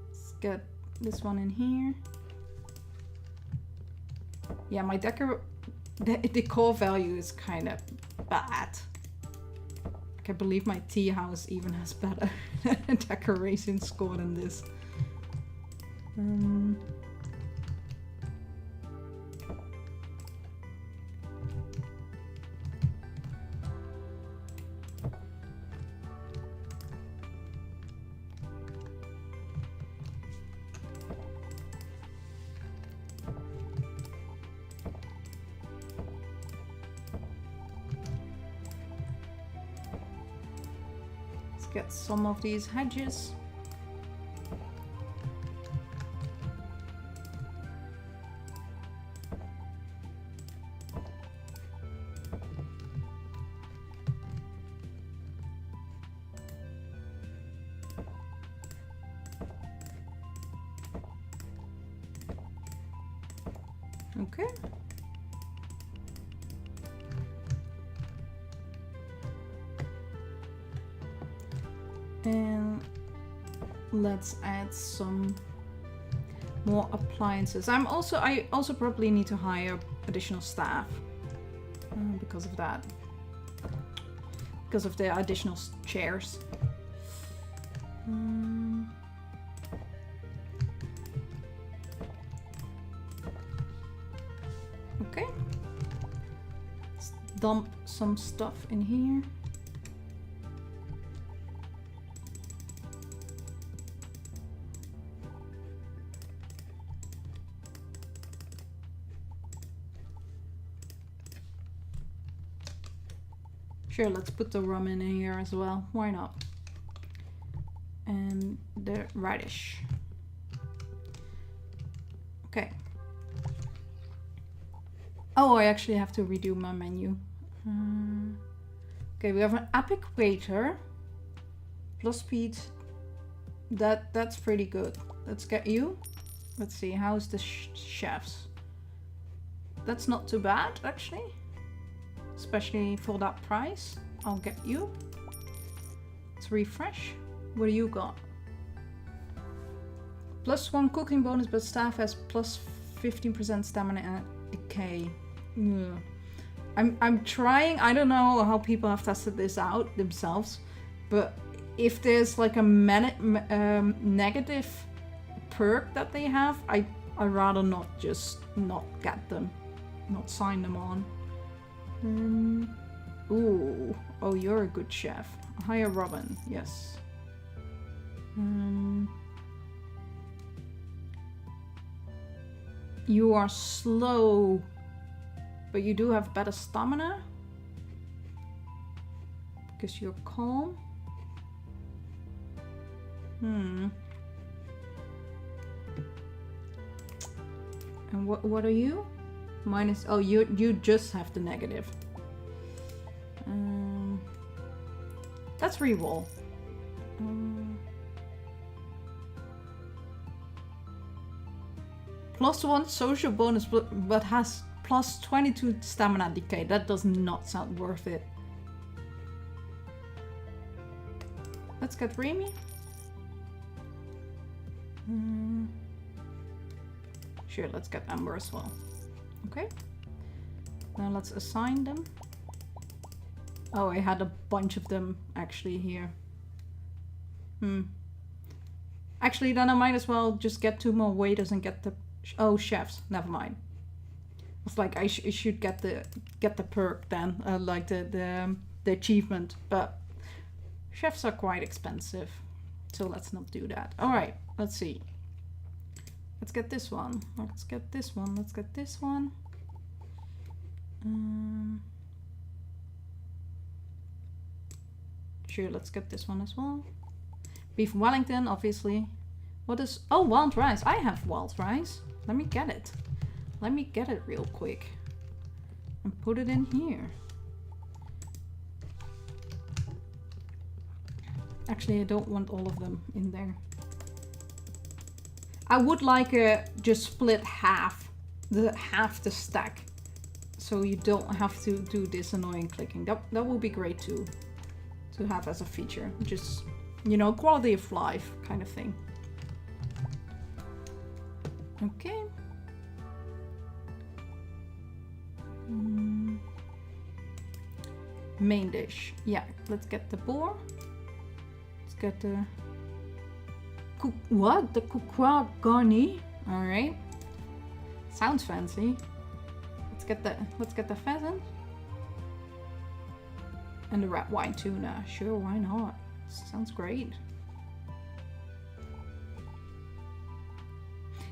Let's get this one in here. Yeah, my decor value is kind of bad. I can't believe my tea house even has better decoration score than this. Get some of these hedges. Okay. And let's add some more appliances. I also probably need to hire additional staff because of that. Because of the additional chairs. Okay. Let's dump some stuff in here. Sure, let's put the rum in here as well. Why not? And the radish. Okay. Oh, I actually have to redo my menu. Okay, we have an epic waiter. Plus speed. That's pretty good. Let's get you. Let's see, how's the chefs? That's not too bad, actually. Especially for that price. I'll get you. Let's refresh. What do you got? +1 cooking bonus, but staff has plus 15% stamina and decay. Yeah. I'm trying. I don't know how people have tested this out themselves, but if there's like a negative perk that they have, I'd rather not get them, not sign them on. Ooh, oh, you're a good chef. Hire Robin, yes. You are slow, but you do have better stamina because you're calm. And what are you? Minus, oh, you just have the negative. Let's reroll. +1 social bonus, but has plus 22 stamina decay. That does not sound worth it. Let's get Remy. Sure, let's get Amber as well. Okay. Now let's assign them. Oh, I had a bunch of them actually here. Actually, then I might as well just get 2 more waiters and get the chefs. Never mind. It's like I should get the perk then, like the achievement. But chefs are quite expensive, so let's not do that. All right, let's see. Let's get this one. Let's get this one. Let's get this one. Sure, let's get this one as well. Beef Wellington, obviously. What is... Oh, wild rice. I have wild rice. Let me get it. Let me get it real quick. And put it in here. Actually, I don't want all of them in there. I would like just split half the stack. So you don't have to do this annoying clicking. That would be great too. To have as a feature. Just, you know, quality of life kind of thing. Okay. Main dish. Yeah, let's get the boar. Let's get the... What? The courcois garni? Alright. Sounds fancy. Let's get the pheasant. And the red wine tuna. Sure, why not? Sounds great.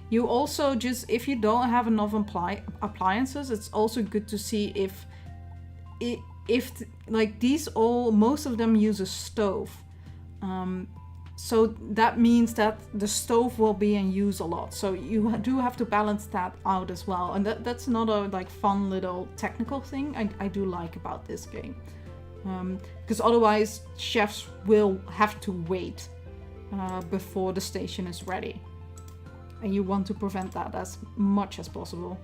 You also just, if you don't have enough appliances, it's also good to see if like these all, most of them use a stove. So that means that the stove will be in use a lot. So you do have to balance that out as well. And that's another like fun little technical thing I do like about this game. Because otherwise chefs will have to wait before the station is ready. And you want to prevent that as much as possible.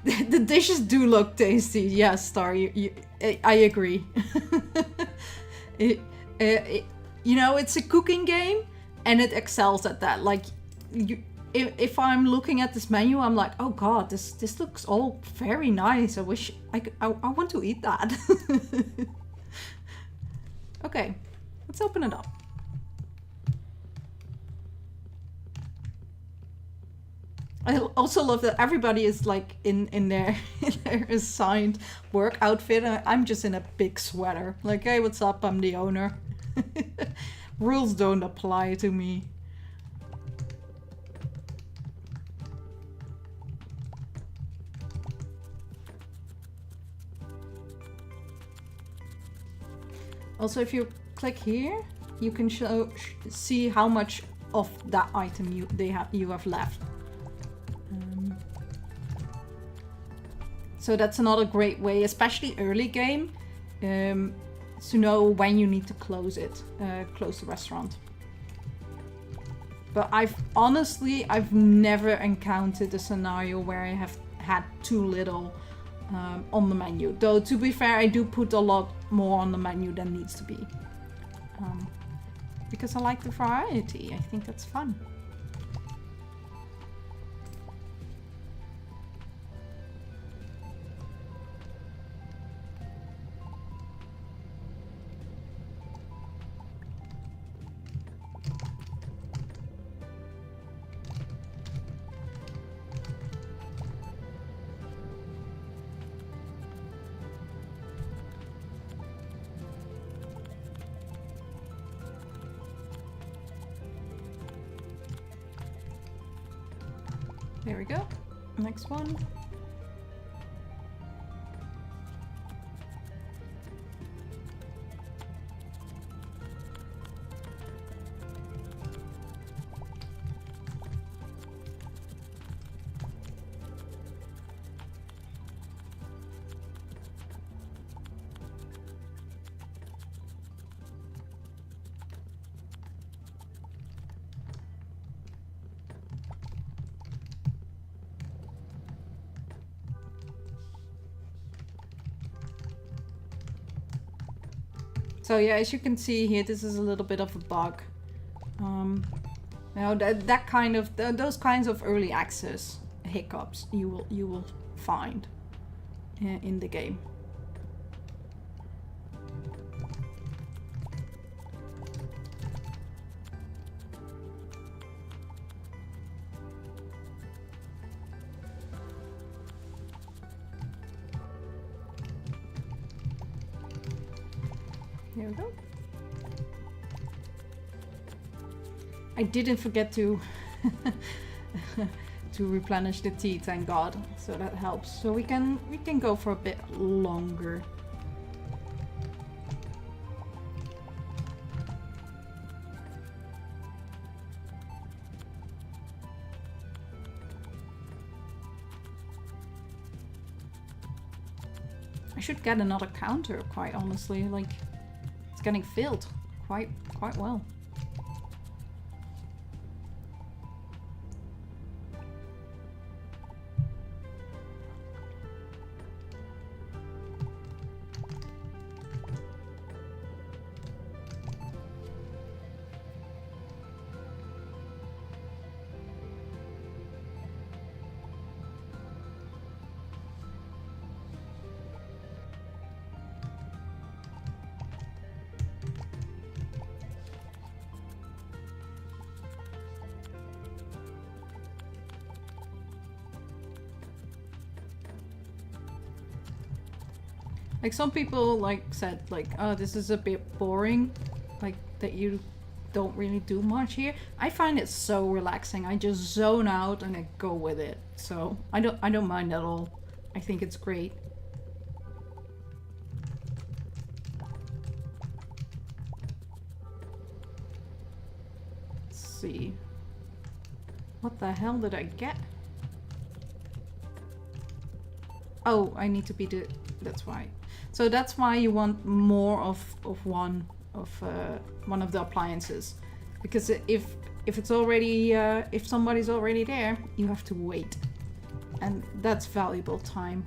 The dishes do look tasty. Yes, Star, I agree. You know, it's a cooking game and it excels at that. Like, if I'm looking at this menu, I'm like, oh god, this looks all very nice. I wish I want to eat that. Okay, let's open it up. I also love that everybody is like in their assigned work outfit. I'm just in a big sweater. Like, hey, what's up? I'm the owner. Rules don't apply to me. Also, if you click here, you can see how much of that item you have left. So that's another great way, especially early game, to know when you need to close it, close the restaurant. But I've never encountered a scenario where I have had too little on the menu. Though, to be fair, I do put a lot more on the menu than needs to be. Because I like the variety. I think that's fun. There we go. Next one. So yeah, as you can see here, this is a little bit of a bug. Now that kind of those kinds of early access hiccups you will find in the game. There we go. I didn't forget to to replenish the tea, thank God. So that helps. So we can go for a bit longer. I should get another counter, quite honestly. Like, it's getting filled quite well. Like, some people like said like, oh, this is a bit boring, like that you don't really do much here. I find it so relaxing. I just zone out and I go with it. So I don't mind at all. I think it's great. Let's see. What the hell did I get? Oh, I need to be the... That's why. So that's why you want more of one of the appliances, because if it's already if somebody's already there, you have to wait, and that's valuable time.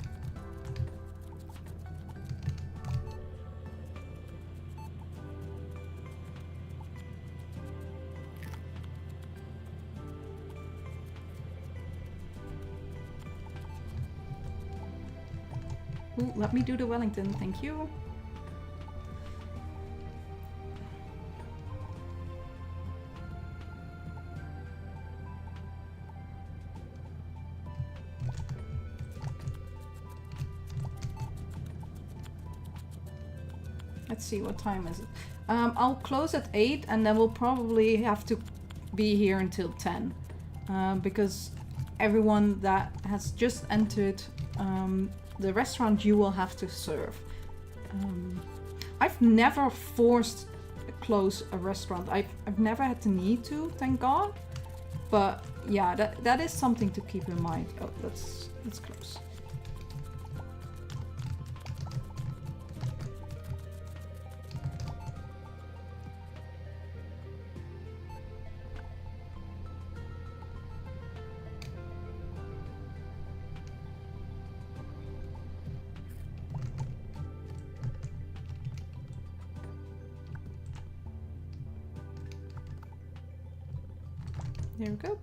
Ooh, let me do the Wellington, thank you. Let's see, what time is it? I'll close at 8 and then we'll probably have to be here until 10. Because everyone that has just entered the restaurant, you will have to serve. I've never forced close a restaurant. I've never had the need to, thank God. But yeah, that is something to keep in mind. Oh, let's close. There we go.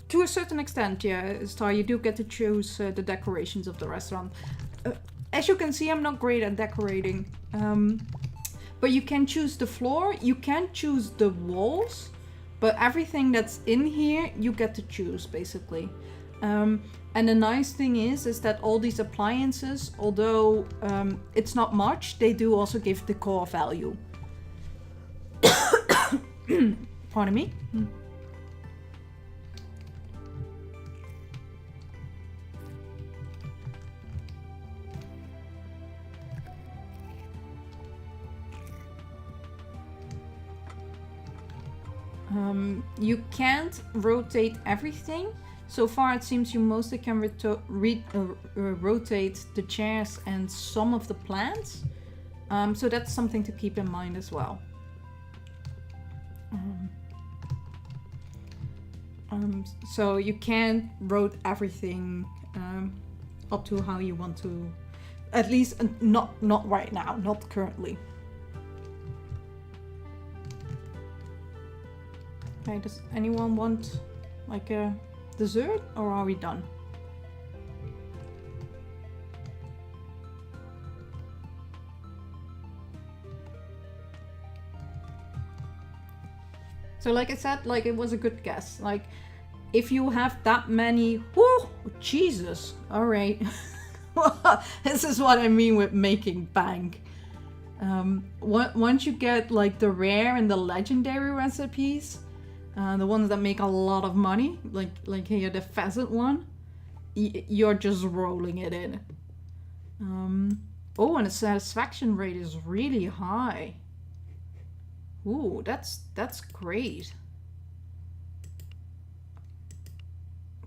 To a certain extent, yeah, Star, you do get to choose the decorations of the restaurant. As you can see, I'm not great at decorating, but you can choose the floor, you can choose the walls, but everything that's in here, you get to choose, basically. And the nice thing is that all these appliances, although it's not much, they do also give decor value. Pardon me. You can't rotate everything. So far it seems you mostly can rotate the chairs and some of the plants. So that's something to keep in mind as well. So you can't rotate everything up to how you want to. At least not right now, not currently. Okay, does anyone want like a dessert, or are we done? So like I said, like it was a good guess. Like if you have that many, whoo, Jesus, all right. This is what I mean with making bank. Once you get like the rare and the legendary recipes, the ones that make a lot of money, like here the pheasant one, you're just rolling it in. Oh, and the satisfaction rate is really high. Ooh, that's great.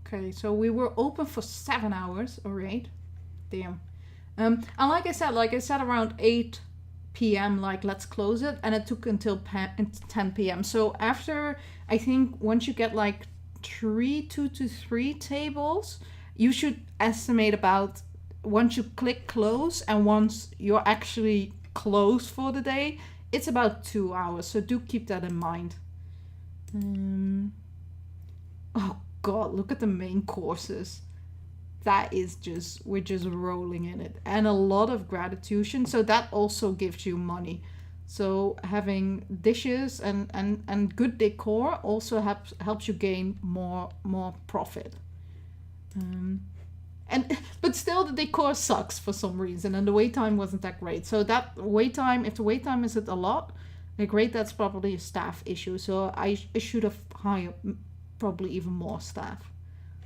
Okay, so we were open for 7 hours. All right, damn. And like I said around 8 p.m. like let's close it, and it took until 10 p.m. So after, I think once you get like 2 to 3 tables, you should estimate about, once you click close and once you're actually closed for the day, it's about 2 hours. So do keep that in mind. Oh God, look at the main courses. That is just, we're just rolling in it. And a lot of gratification. So that also gives you money. So having dishes and good decor also helps you gain more profit. But still the decor sucks for some reason, and the wait time wasn't that great. So that wait time, if the wait time isn't a lot, great, that's probably a staff issue. So I should have hired probably even more staff.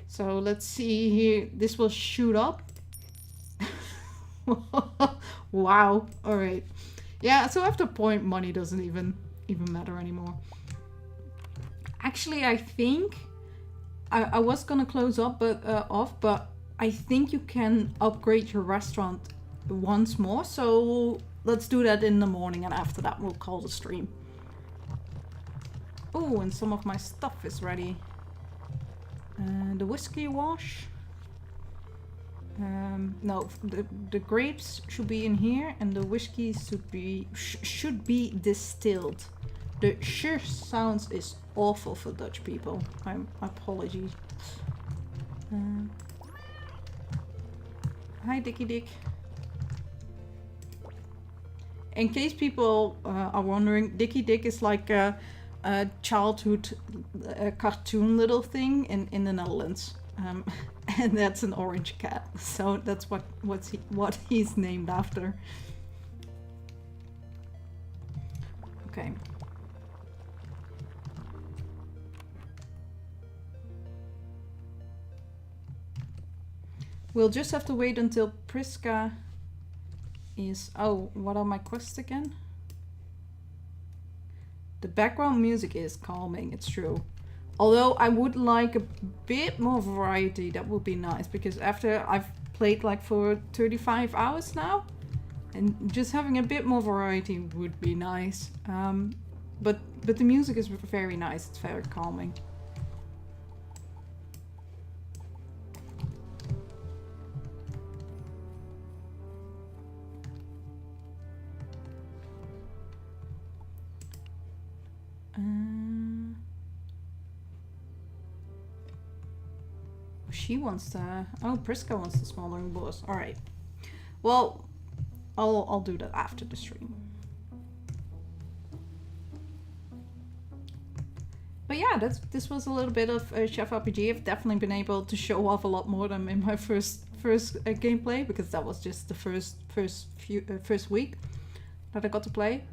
So let's see here. This will shoot up. Wow. All right. Yeah. So after a point, money doesn't even matter anymore. Actually, I think I was gonna close up, but I think you can upgrade your restaurant once more. So let's do that in the morning, and after that we'll call the stream. Oh, and some of my stuff is ready. The whiskey wash. No, the grapes should be in here, and the whiskey should be distilled. The sh sounds is awful for Dutch people. Apologies. Hi, Dicky Dick. In case people are wondering, Dicky Dick is like a childhood cartoon little thing in the Netherlands, and that's an orange cat. So that's what he's named after. Okay. We'll just have to wait until Priska is... Oh, what are my quests again? The background music is calming, it's true. Although I would like a bit more variety, that would be nice. Because after I've played like for 35 hours now, and just having a bit more variety would be nice. But the music is very nice, it's very calming. She wants to... Oh, Priska wants the smoldering boars. Alright. Well, I'll do that after the stream. But yeah, this was a little bit of Chef RPG. I've definitely been able to show off a lot more than in my first gameplay, because that was just the first week that I got to play.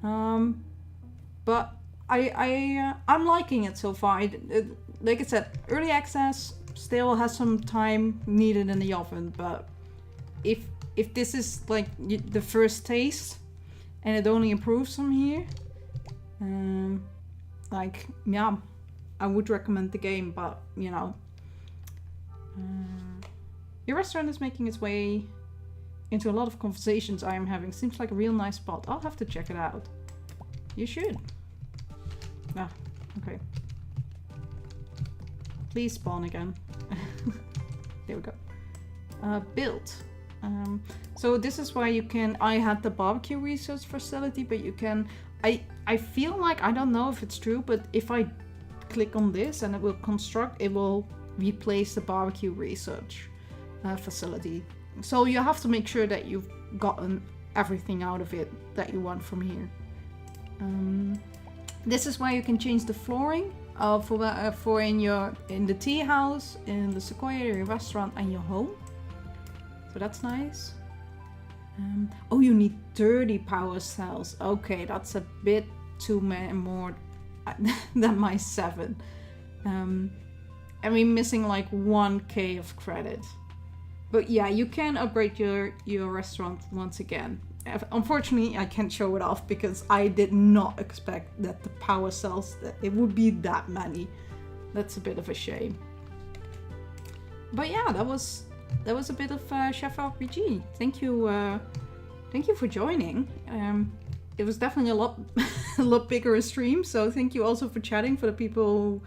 But I'm liking it so far. Like I said, early access still has some time needed in the oven, but if this is like the first taste and it only improves from here, like, yeah, I would recommend the game. But you know, your restaurant is making its way into a lot of conversations I am having. Seems like a real nice spot. I'll have to check it out. You should. Ah, okay. Please spawn again. There we go. Build. So this is why you can... I had the barbecue research facility, but you can... I feel like, I don't know if it's true, but if I click on this and it will construct, it will replace the barbecue research facility. So you have to make sure that you've gotten everything out of it that you want from here. This is why you can change the flooring. for in the tea house, in the Sequoia, your restaurant, and your home. So that's nice. Oh, you need 30 power cells. Okay, that's a bit too more than my 7. And we're missing like 1k of credit. But yeah, you can upgrade your restaurant once again. Unfortunately, I can't show it off because I did not expect that the power cells, that it would be that many. That's a bit of a shame. But yeah, that was a bit of Chef RPG. Thank you for joining. It was definitely a lot bigger a stream. So thank you also for chatting, for the people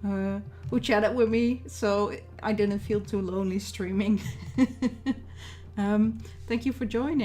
who chatted with me. So I didn't feel too lonely streaming. Thank you for joining.